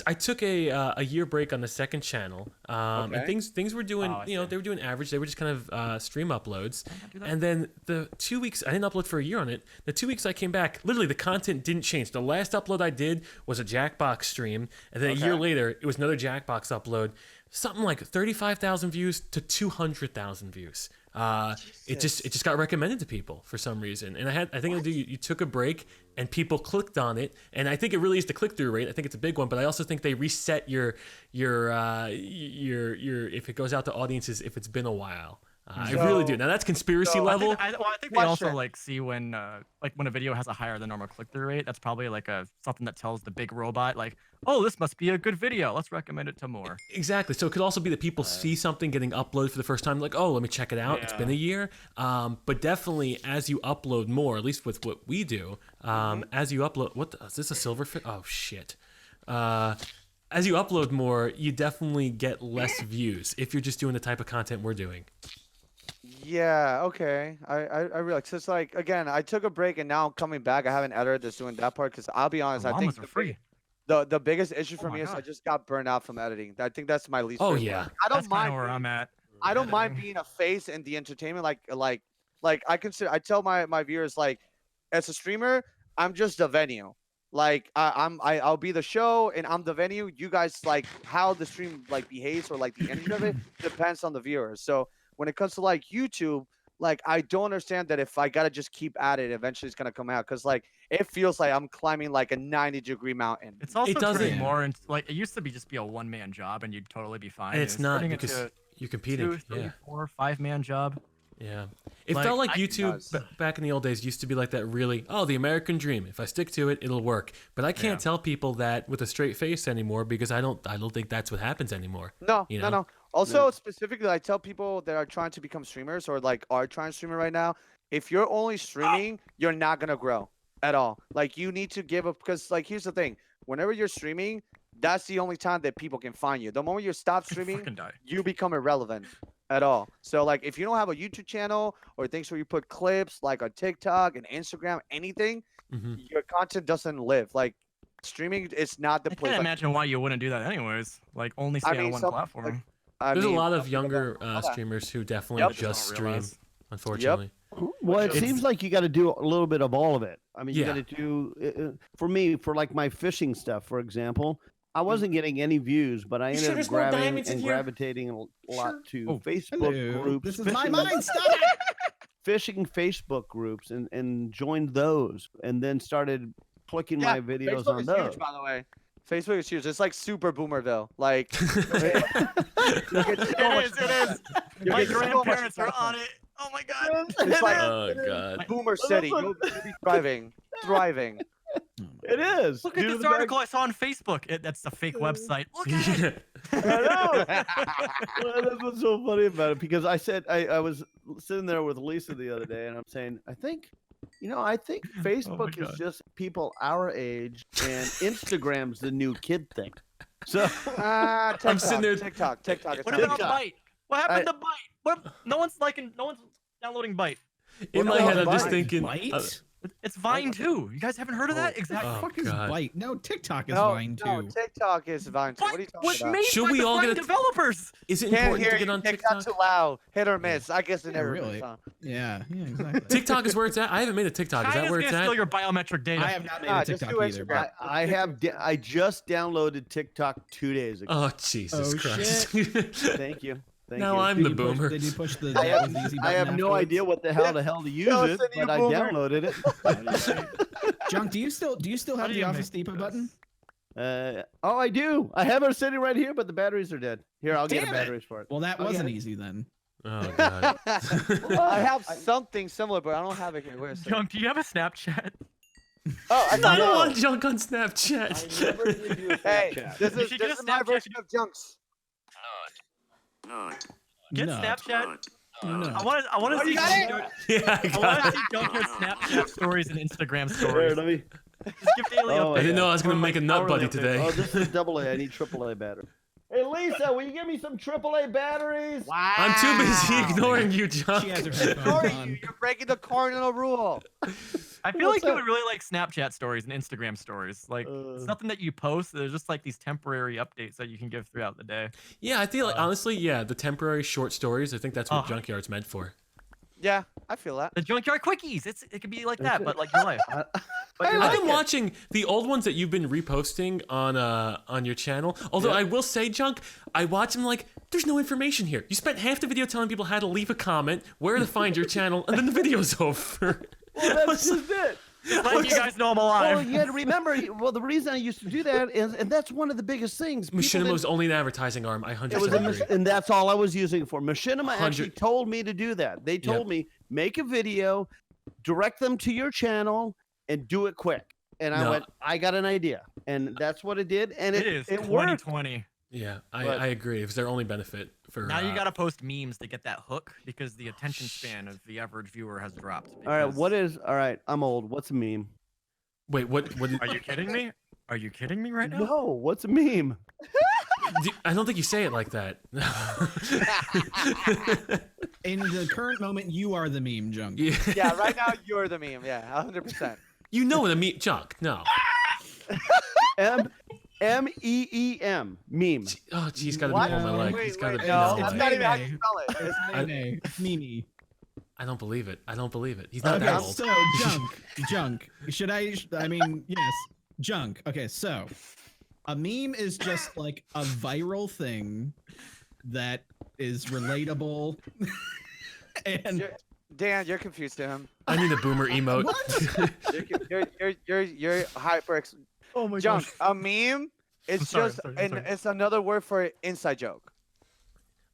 I took a year break on the second channel,
Okay.
and things were doing,
Oh, I
you know,
see.
they were doing average. They were just kind of stream uploads,
do that?
and then the 2 weeks I didn't upload for a year on it. The 2 weeks I came back, literally the content didn't change. The last upload I did was a Jackbox stream, and then a year
Okay.
later it was another Jackbox upload. Something like 35,000 views to 200,000 views. It just got recommended to people for some reason, and I think you took a break and people clicked on it, and I think it really is the click-through rate. I think it's a big one, but I also think they reset your if it goes out to audiences if it's been a while. I really do. Now that's conspiracy
so I
level.
I think they also
Question.
like see when when a video has a higher than normal click-through rate. That's probably like something that tells the big robot like, oh, this must be a good video. Let's recommend it to more.
Exactly. So it could also be that people see something getting uploaded for the first time, like, oh, let me check it out. It's been a year. But definitely as you upload more, at least with what we do, as you upload, is this a silverfish? Oh, shit. As you upload more, you definitely get less views if you're just doing the type of content we're doing.
Yeah, okay. I realize. So it's like, again, I took a break and now I'm coming back. I haven't edited this doing that part because I'll be honest, I think
Llamas are free.
the biggest issue
Oh
for
my
me is I
God.
just got burned out from editing. I think that's my least
Oh,
favorite
yeah.
part. I don't
That's kind
mind
of where I'm at.
I don't mind being a face in the entertainment. Like I tell my viewers like, as a streamer, I'm just the venue. Like I'll be the show and I'm the venue. You guys like how the stream like behaves or like the energy of it depends on the viewers. So when it comes to like YouTube, like I don't understand that if I gotta just keep at it, eventually it's gonna come out. Cause like it feels like I'm climbing like a 90-degree mountain.
It's also
doesn't.
turning more into like it used to be just be a one-man job and you'd totally be fine.
And it's not
turning
because
into
you're competing.
2, 3,
Yeah.
4, 5-man job.
Yeah. It
Like,
felt like
I-
YouTube back in the old days used to be like that really, oh, the American dream. If I stick to it, it'll work. But I can't tell people that with a straight face anymore because I don't think that's what happens anymore.
No,
You
no,
know?
no. Also, specifically, I tell people that are trying to become streamers or like are trying to stream right now, if you're only streaming, you're not gonna grow at all. Like you need to give up because like here's the thing: whenever you're streaming, that's the only time that people can find you. The moment you stop streaming,
Fucking die.
you become irrelevant at all. So like if you don't have a YouTube channel or things where you put clips like on TikTok and Instagram, anything,
Hmm.
your content doesn't live. Like streaming is not the
I
place.
can't
Like,
imagine why you wouldn't do that anyways. Like only stay on one
some-
platform.
There's a lot of
some people
younger
don't know that.
streamers who definitely
Yep.
Just
just
don't
stream,
realize.
unfortunately.
Well, it
It's-
seems like you got to do a little bit of all of it. I mean, you
Yeah.
got to do for me for like my fishing stuff, for example. I wasn't getting any views, but I
You
ended
sure
up
there's more
grabbing
diamonds in
and
here?
gravitating a lot to
Oh,
Facebook
Hello,
groups.
this is my
fishing-
mind. Stop it.
Fishing Facebook groups and joined those, and then started clicking my videos
Facebook
on
is
those.
huge, by the way. Facebook is huge. It's like super Boomerville. Like
It is.
You
My
get so much
grandparents are
attention.
on it. Oh my god.
It's like
Oh god.
Boomer City. You'll be thriving. Thriving.
It is.
Look at
Due to
this
the fact-
article I saw on Facebook. That's the fake website. Look at it.
I know. Well, that's what's so funny about it because I said I was sitting there with Lisa the other day and I'm saying I think Facebook is
God.
just people our age and Instagram's the new kid thing. So
TikTok,
I'm sitting there-
TikTok. It's
What
not
about
TikTok.
Byte? What happened to Byte? What? No one's downloading Byte.
In
What
my
the
head,
hell
I'm
is
just
Vine?
thinking.
Byte?
It's Vine too. You guys haven't heard of that? Exactly.
Oh,
Fuck is
God.
Byte? No, TikTok is
No,
Vine
no,
too.
TikTok is Vine. Too. What are you talking
was
about?
made
Should
by
we
the
all
Vine
get a-
developers?
Is it
Can't
important
hear
to get
you.
on
TikTok
TikTok?
too loud. Hit or miss. I guess it
Yeah,
never
really.
miss, huh?
Yeah, exactly.
TikTok is where it's at. I haven't made a TikTok. Is that
China's
where
gonna
it's
steal
at?
your biometric data.
I have not made
Nah,
a
just
TikTok
do
either.
Instagram.
But
I just downloaded TikTok 2 days ago.
Oh Jesus
Oh,
Christ!
Thank you. Thank
now
you.
I'm
did
the
you push-
boomer.
Did you push the
I have,
easy
I
button
have no
afterwards?
idea what the hell to use
Listen,
it,
you
but I
boomer.
downloaded it.
Junk, do you still
How
have
do
the
you
Office
make
Depot
this?
button?
Oh, I do. I have it sitting right here, but the batteries are dead. Here, I'll get
Damn
the
it.
batteries for it.
Well, that
I'll get
wasn't
it.
easy then.
Oh God.
I have something similar, but I don't have it here. Where is it?
Junk, do you have a Snapchat?
Oh, I
I don't
know.
want junk on
I
Snapchat.
never did do a
Hey,
Snapchat.
this
You
is
should get a
my
Snapchat.
version of Junks.
Get
No.
Snapchat.
No.
I want to see.
got it?
Junk-
Yeah, I
I
got
want to
it.
see Junk's Snapchat stories and Instagram
Here,
stories.
let me.
Just give daily
Oh,
I didn't
updates.
know I was gonna
Or,
make a
like,
nut
hourly
buddy
updates.
today.
Oh, this is AA. I need AAA battery. Hey, Lisa, will you give me some AAA batteries?
Wow.
I'm too busy ignoring you,
She
junk.
has her headphones
Sorry,
on.
you're breaking the cardinal rule.
I feel
What's
like you
that?
would really like Snapchat stories and Instagram stories. Like it's nothing that you post. There's just like these temporary updates that you can give throughout the day.
Yeah, I feel like honestly, yeah, the temporary short stories. I think that's what
Oh.
Junkyard's meant for.
Yeah, I feel that.
The junkyard quickies. It could be like that, but like your life. But your
I've
life.
been watching the old ones that you've been reposting on your channel. Although I will say, Junk, I watch them like there's no information here. You spent half the video telling people how to leave a comment, where to find your channel, and then the video's over.
Well, that's just it.
Letting you guys know I'm
Well,
alive.
you got to remember. Well, the reason I used to do that is, and that's one of the biggest things. people
Machinima
didn't-
was only an advertising arm. I 100%
It was a
agree.
and that's all I was using it for. Machinima actually
100
told me to do that. They told me make a video, direct them to your channel, and do it quick. And I
No.
went, I got an idea, and that's what it did, and
It is
it worked.
2020.
Yeah,
But-
I agree. It was their only benefit for.
Now you gotta post memes to get that hook because the attention span of the average viewer has dropped.
All right,
because-
what is? All right, I'm old. What's a meme?
Wait, what?
Are you kidding me? Are you kidding me right now?
No, what's a meme?
I don't think you say it like that.
In the current moment, you are the meme, Junk.
Yeah.
Yeah, right now you're the meme. Yeah, 100%.
You know the meme, Junk. No.
MEEM meme.
Oh, gee, he's got to be
What?
pulling my leg.
Wait,
He's got to
wait,
be.
no,
pulling
that's
my
not
leg.
even how you
Meme.
spell it.
It's Meme. Meme.
I don't believe it. I don't believe it. He's not
Okay,
that old.
so Junk. Should I? I mean, yes, Junk. Okay, so a meme is just like a viral thing that is relatable, and
Dan, you're confused to him.
I need a boomer emote.
You're hyper.
Oh my
Junk. A meme. It's
sorry,
just
sorry,
and
sorry.
it's another word for inside joke.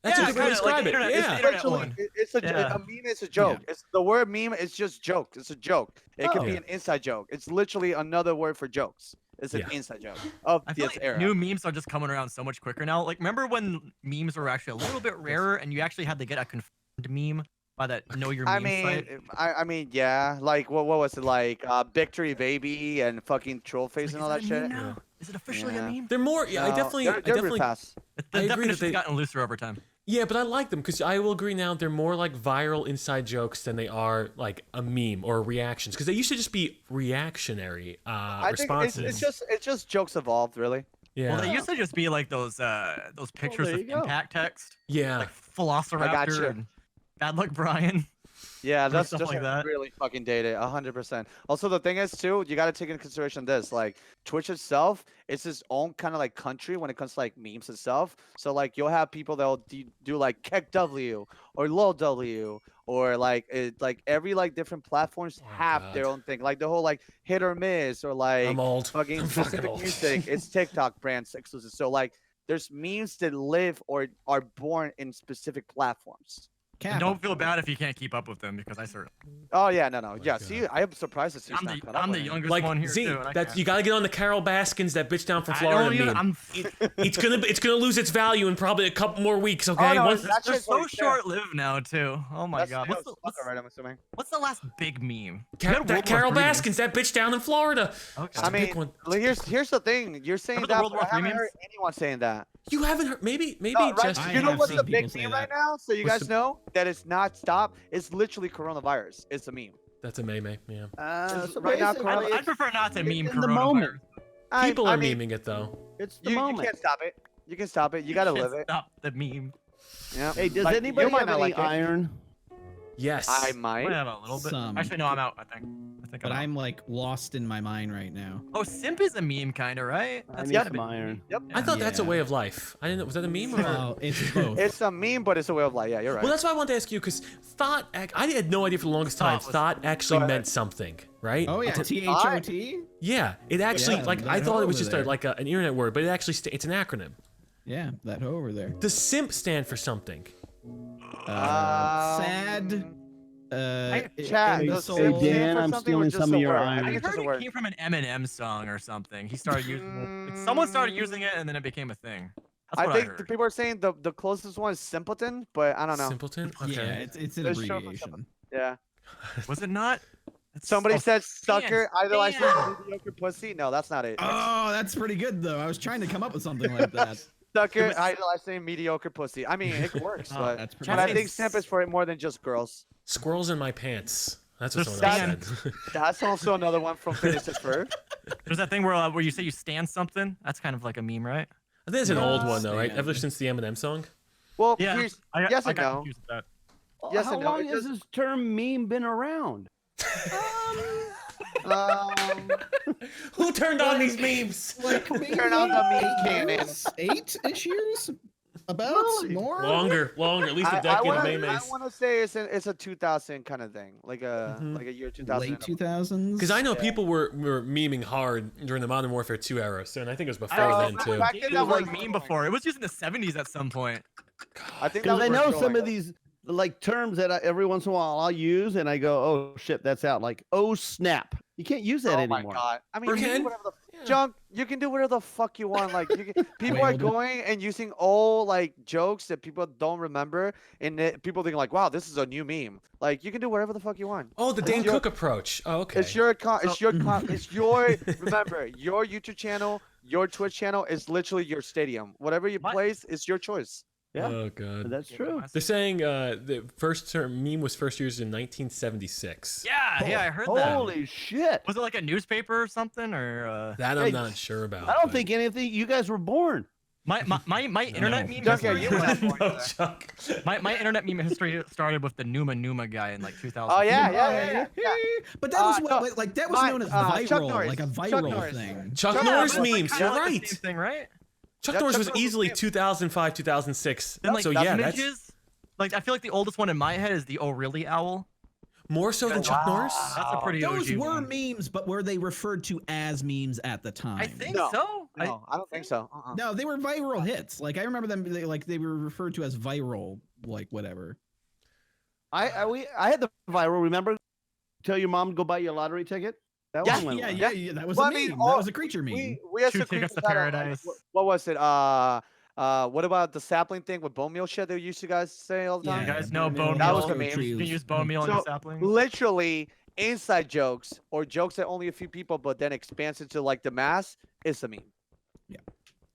That's
Yeah,
a good way to
kinda like
describe it.
internet- it's
Yeah.
internet
Essentially,
one.
it's a
Yeah.
a meme. It's a joke. It's the word meme. It's just joke. It's a joke. It could
Oh.
be
Yeah.
an inside joke. It's literally another word for jokes. It's an
Yeah.
inside joke of
I feel
this
like
era.
new memes are just coming around so much quicker now. Like, remember when memes were actually a little bit rarer, and you actually had to get a confirmed meme by that Know Your Meme site?
I mean, yeah. Like, what was it like? Victory Baby and fucking Troll Face
Like,
and
is
all that
a
shit.
meme now? Is it officially
Yeah.
a meme?
They're more. Yeah, I
No,
definitely.
they're
I
really
definitely.
fast.
The
I agree that
definition's
they-
gotten looser over time.
Yeah, but I like them because I will agree now they're more like viral inside jokes than they are like a meme or reactions because they used to just be reactionary
I think
responses.
it's just jokes evolved, really.
yeah.
Well, they used to just be like those pictures
there
of
you go.
impact text,
yeah.
like
I gotcha.
Velociraptor and Bad Luck Brian.
Yeah,
Or
that's
stuff
just
like that.
really fucking dated, 100%. Also, the thing is too, you got to take into consideration this, like Twitch itself, it's its own kind of like country when it comes to like memes itself. So like you'll have people that'll do like Keck W or Lol W or like like every like different platforms
Oh,
have
God.
their own thing, like the whole like hit or miss or like
I'm old.
fucking
I'm fucking
specific
old.
music. It's TikTok brands exclusive. So like there's memes that live or are born in specific platforms.
And don't feel bad if you can't keep up with them because I certainly.
Oh yeah, no. Yeah,
God.
see, I am surprised to see.
I'm
not
the,
caught up
I'm the
with it.
youngest
Like
one here
Z,
too. And I
that's
can't.
you got to get on the Carol Baskins, that bitch down from
I
Florida
don't even-
meme.
I'm
It's gonna lose its value in probably a couple more weeks. Okay.
no,
Once-
that
They're
shit's
so
already there.
short-lived now too. Oh my
That's
god.
right, I'm assuming.
What's the last big meme? We
That
had World War
Carol
III
Baskins, that bitch down in Florida.
Okay.
That's
I
a big
mean,
one.
like, here's the thing. You're saying
Remember the
that,
World
but I
War III
haven't heard
memes?
anyone saying that.
You haven't heard? Maybe
No, right?
just.
I
You know
have
what's
seen
the
people
big
say
meme
that.
right now? So you
What's
guys
the-
know that it's not stop. It's literally coronavirus. It's a meme.
That's a meme. Yeah.
So
Right now,
basically,
Carl,
I'd prefer not to
it's
meme
in the moment.
coronavirus.
People
I
are
mean,
memeing it though.
it's the
you
moment.
can't stop it. You can stop it. You gotta
Can't
live it.
Stop the meme.
Yeah.
Hey, does
Like, you
anybody
might
have
not
any
like it.
iron?
Yes.
I
I
might.
might have a little bit.
Some.
Actually, no, I'm out. I think
But
I'm out.
I'm like lost in my mind right now.
Oh, simp is a meme, kind of, right?
I
That's
need
gotta
some
be-
iron.
Yep.
I thought that's a
Yeah.
way of life. I didn't know. Was that a meme? Or...
Well, it's both.
It's a meme, but it's a way of life. Yeah, you're right.
Well, that's why I wanted to ask you because thought. I had no idea for the longest time.
Thought was-
Thought actually
Go ahead.
meant something, right?
Oh yeah,
Until-
THOT.
Yeah, it actually
Yeah,
like
that
I thought it was
over
just
there.
like an internet word, but it actually it's an acronym.
Yeah, that over there.
Does simp stand for something?
Sad.
Chat,
in the
does
soul.
simp
Hey,
stand
Dan,
for
I'm
something or
stealing
just
some
a
of your
word?
iron.
I
I
think it's just
heard
a
it
word.
came from an Eminem song or something. He started using it. Someone started using it, and then it became a thing. That's
I
what
think
I
the
heard.
people are saying the closest one is simpleton, but I don't know.
Simpleton. Okay.
Yeah, it's an
There's short for
abbreviation.
Yeah.
Was it not? It's-
Somebody
oh,
said sucker, idolize
Dan.
mediocre pussy. No, that's not it.
Oh, that's pretty good though. I was trying to come up with something like that.
Sucker,
was-
idolizing mediocre pussy. I mean, it works,
Oh,
but
That's
but
pretty
I
good.
think simp is for more than just girls.
Squirrels in my pants. That's what
There's
someone else said.
That's also another one from Finish It First.
There's that thing where you say you stand something. That's kind of like a meme, right?
I think it's an old one though, right?
Stand.
Ever since the Eminem song.
Well,
Yeah.
here's,
I,
yes
I
and
got
no.
confused with that.
Yes
How
and no,
long
it
has
just-
this term meme been around?
Who turned on these memes?
Like maybe
Turn on the meme
8
cannon.
years? 8-ish years? About
Really?
more?
Longer, at least a
I
decade of
wanna
memes.
say it's a 2000 kind of thing, like a
Mhm.
like a year 2000.
Late 2000s.
Because I know
Yeah.
people were memeing hard during the Modern Warfare 2 era, so and I think it was before
I
then too.
back
It
then
was
that was
like meme before. It was used in the 70s at some point.
I think
Because
that
I
was
know
virtual,
some
like-
of these like terms that every once in a while I'll use, and I go, "Oh shit, that's out." Like, "Oh snap," you can't use that
Oh
anymore.
my god! I mean,
Or
you can
can?
do whatever the
Yeah.
junk. You can do whatever the fuck you want. Like, you can, people
Wait,
are
hold on.
going and using old like jokes that people don't remember, and people think like, "Wow, this is a new meme." Like, you can do whatever the fuck you want.
Oh, the
It's
Dan
your-
Cook approach. Oh, okay.
It's your it's your it's your remember your YouTube channel, your Twitch channel is literally your stadium. Whatever you
My-
place, it's your choice.
Yeah,
Oh god.
that's true.
They're saying the first term meme was first used in 1976.
Yeah, I heard that.
Holy shit!
Was it like a newspaper or something, or
That
Hey,
I'm not sure about.
I don't
but-
think anything. You guys were born.
my internet
No.
meme
Junk,
history?
you were not born
No,
yet.
Chuck.
My internet meme history started with the Numa guy in like 2000.
Oh yeah.
But that was
no,
what, like that was
my-
known as
Chuck
viral,
Norris.
like a
Chuck
viral
Norris.
thing.
Chuck
Chuck
Norris
Norris.
memes.
Kinda
You're
like the
right.
same thing, right?
Chuck
Yeah,
Norris
Chuck
was
Norris was
easily
him.
2005, 2006.
Then like
so yeah, that's
images. Like I feel like the oldest one in my head is the Oh Really Owl.
More so than Chuck Norris?
That's a pretty
Those
OG
were
one.
memes, but were they referred to as memes at the time?
I think
No.
so.
No, I don't think so.
No, they were viral hits. Like I remember them. They were referred to as viral, like whatever.
I had the viral. Remember, tell your mom to go buy you a lottery ticket. That
Yeah,
one went
Yeah,
well.
yeah, that was
Well,
a
I mean,
meme.
all-
That was a creature meme.
We had
2
some
tickets to
creatures that are-
paradise.
What was it? What about the sapling thing with bone meal shit they used to guys say all the
Yeah,
time?
You guys know
bone
bone
meal,
meal.
That was the
goat
meme.
You can
trees.
use bone meal in your
So,
saplings.
Literally inside jokes or jokes that only a few people, but then expands into like the mass. It's a meme.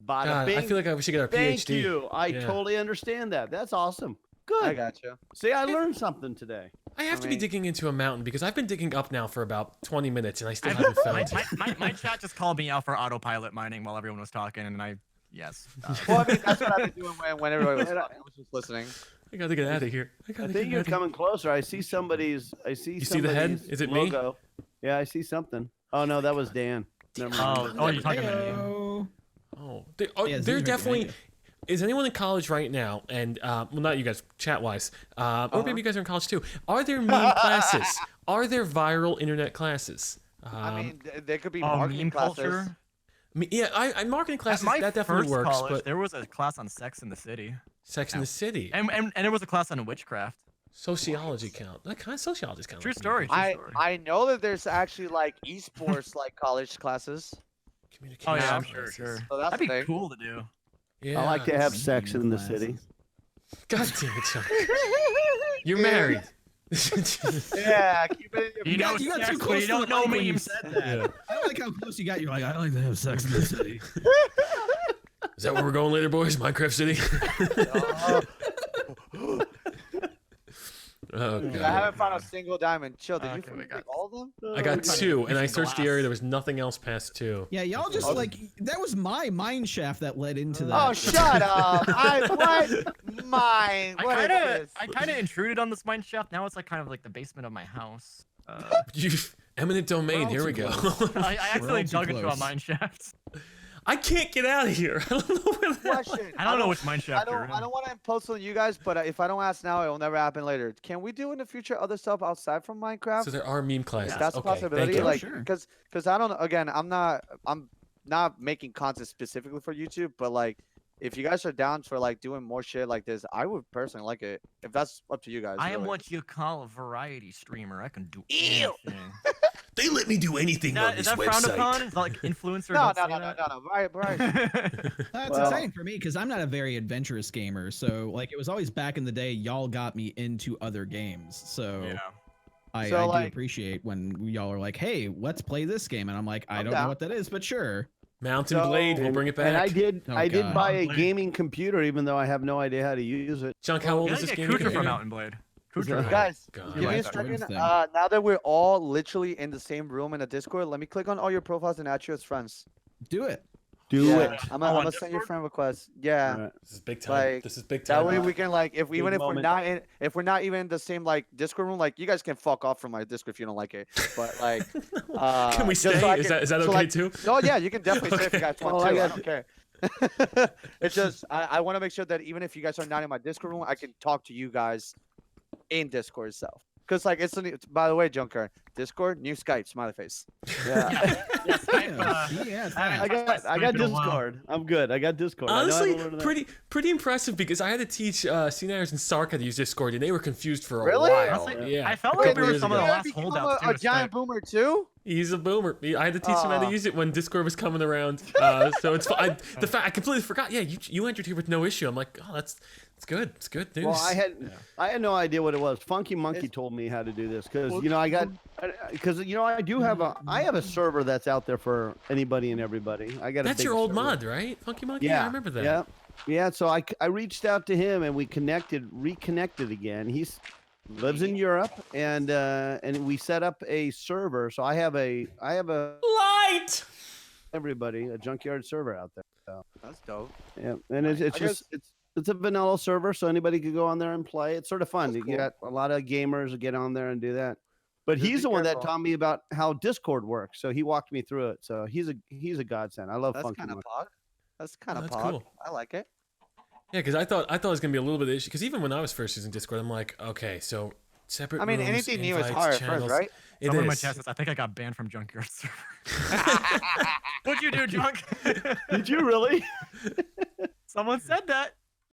Bada
God,
bing.
I feel like we should get our
Thank
PhD.
you. I
Yeah.
totally understand that. That's awesome.
I
Good.
got you.
See, I learned something today.
I have to be
mean-
digging into a mountain because I've been digging up now for about 20 minutes and I still
I-
haven't
my,
found it.
my chat just called me out for autopilot mining while everyone was talking, and yes.
Well, I mean, that's what I've been doing when everybody was talking. I was just listening.
I gotta get out of here. I
I
gotta
think
get
you're
out of
coming closer. I see somebody's. I see.
You see the head?
somebody's
Is it me?
logo. Yeah, I see something. Oh no, that was Dan. Never mind.
Oh, you're talking about me.
Heyo.
Oh,
Yeah,
they're
Zoomer,
definitely.
yeah.
Is anyone in college right now? And well, not you guys, chat wise, or maybe you guys are in college too. Are there meme classes? Are there viral internet classes?
I mean, there could be
Oh,
marketing
meme
classes.
culture.
Yeah, I marketing
At
classes
my
that definitely
first
works,
college,
but
there was a class on Sex in the City,
Sex in the City,
and there was a class on witchcraft.
sociology count. That kind of sociology count.
True story. True story.
I know that there's actually like esports like college classes.
Communication
Oh yeah, I'm
classes.
sure.
So that's
That'd
the
be
thing.
cool to do.
Yeah.
I like to have
Meme
sex in the
classes.
city.
God damn it, Chuck. You're married.
Yeah, keep it.
You know
you got
sex,
too
but
close
you
to
don't
the
know
mic when you
memes.
said that. I don't like how close you got. You're like, I like to have sex in the city.
Is that where we're going later, boys? Minecraft City. Oh
I
god.
haven't found a single diamond. Chill. Did you
Okay, we
pick
got-
all of them?
I got two, and I
Using
searched the
glass.
area. There was nothing else past two.
Yeah, y'all just like that was my mine shaft that led into that.
Oh, shut up! What? Mine. What is this?
I kind of intruded on this mine shaft. Now it's like kind of like the basement of my house.
You eminent domain.
all
Here we
too
go.
close.
I accidentally
too
dug into a
close.
mine shaft.
I can't get out of here. I don't know where the hell.
Question.
I don't know which mine shaft you're in.
I don't want to impose on you guys, but if I don't ask now, it will never happen later. Can we do in the future other stuff outside from Minecraft?
So there are meme classes.
If that's a
Okay, thank
possibility.
you.
Like,
Sure.
because I don't know. Again, I'm not making content specifically for YouTube, but like, if you guys are down for like doing more shit like this, I would personally like it. If that's up to you guys.
I am
really.
what you call a variety streamer. I can do
Ew.
anything.
They let me do anything on
Is
this
that frowned
website.
upon? Is that like influencer?
No,
don't
no,
say
no, no,
that?
no, no. Right.
That's
Well-
exciting for me because I'm not a very adventurous gamer. So like it was always back in the day, y'all got me into other games. So
Yeah.
I
So,
do
like-
appreciate when y'all are like, hey, let's play this game. And I'm like, I
I'm
don't
down.
know what that is, but sure.
Mountain
So-
Blade. We'll bring it back.
And I did.
Oh,
I did
God.
buy a
Blade.
gaming computer, even though I have no idea how to use it.
Junk, how old
You
is
gotta
this
get
game?
Kutra
again?
from Mountain Blade. Kutra.
Yeah.
Guys,
God.
give me a
like that
second.
thing.
Now that we're all literally in the same room in a Discord, let me click on all your profiles and add you as friends.
Do it.
Do
Yeah,
it.
I'm
Oh, on
gonna send you a
Discord?
friend request. Yeah.
All right.
This is big time.
Like,
This is big
That
time.
way we can like if even if
moment.
we're not even in the same like Discord room, like you guys can fuck off from my Discord if you don't like it. But like
Can we
just
stay?
so I
Is
can-
that
so,
okay
like,
too?
Oh yeah, you can definitely stay if you guys want
Well,
to.
I
I
got-
don't care. It's just I want to make sure that even if you guys are not in my Discord room, I can talk to you guys in Discord itself. Cause like it's a new, by the way, Junker, Discord, new Skype, smiley face.
Yeah.
Yeah, Skype,
Yeah, it's
I
fine.
I got
Skype in a while.
Discord. I'm good. I got Discord. I know how to
Honestly,
learn that.
pretty impressive because I had to teach seniors and Sark how to use Discord, and they were confused for a
Really?
while.
Honestly,
Yeah,
I felt
a
like
couple
we were
years
some of
ago.
the last
become
holdouts
a
too. with
giant
Skype.
boomer too.
He's a boomer. I had to teach him how to
Aw.
use it when Discord was coming around. So it's fine. The fact I completely forgot. Yeah, you entered here with no issue. I'm like, oh, that's good. It's good news.
Well, I had no idea what it was. Funky Monkey told me how to do this because I do have a server that's out there for anybody and everybody. I got a
That's
big
your old
server.
mod, right? Funky Monkey.
Yeah,
I remember that.
Yeah. So I reached out to him and we reconnected again. He's lives in Europe and we set up a server. So I have a
Light.
everybody a junkyard server out there. So
That's dope.
yeah, and it's
I
just it's a vanilla server, so anybody could go on there and play. It's sort of fun.
That's
You got a lot of gamers who get on there and do that. But
Just
he's
be
the one that
careful.
taught me about how Discord works. So he walked me through it. So he's a godsend. I love
That's
Funky
kind of
Monkey.
pog. That's kind of
That's
pog.
cool.
I like it.
Yeah, because I thought it was gonna be a little bit of issue. Because even when I was first using Discord, I'm like, okay, so Separate
I mean,
rooms,
anything new is
invites,
hard at
channels.
first, right?
It
Someone in my
is.
chat says, I think I got banned from Junkyard server. What'd you do, Junk?
Did you really?
Someone said that.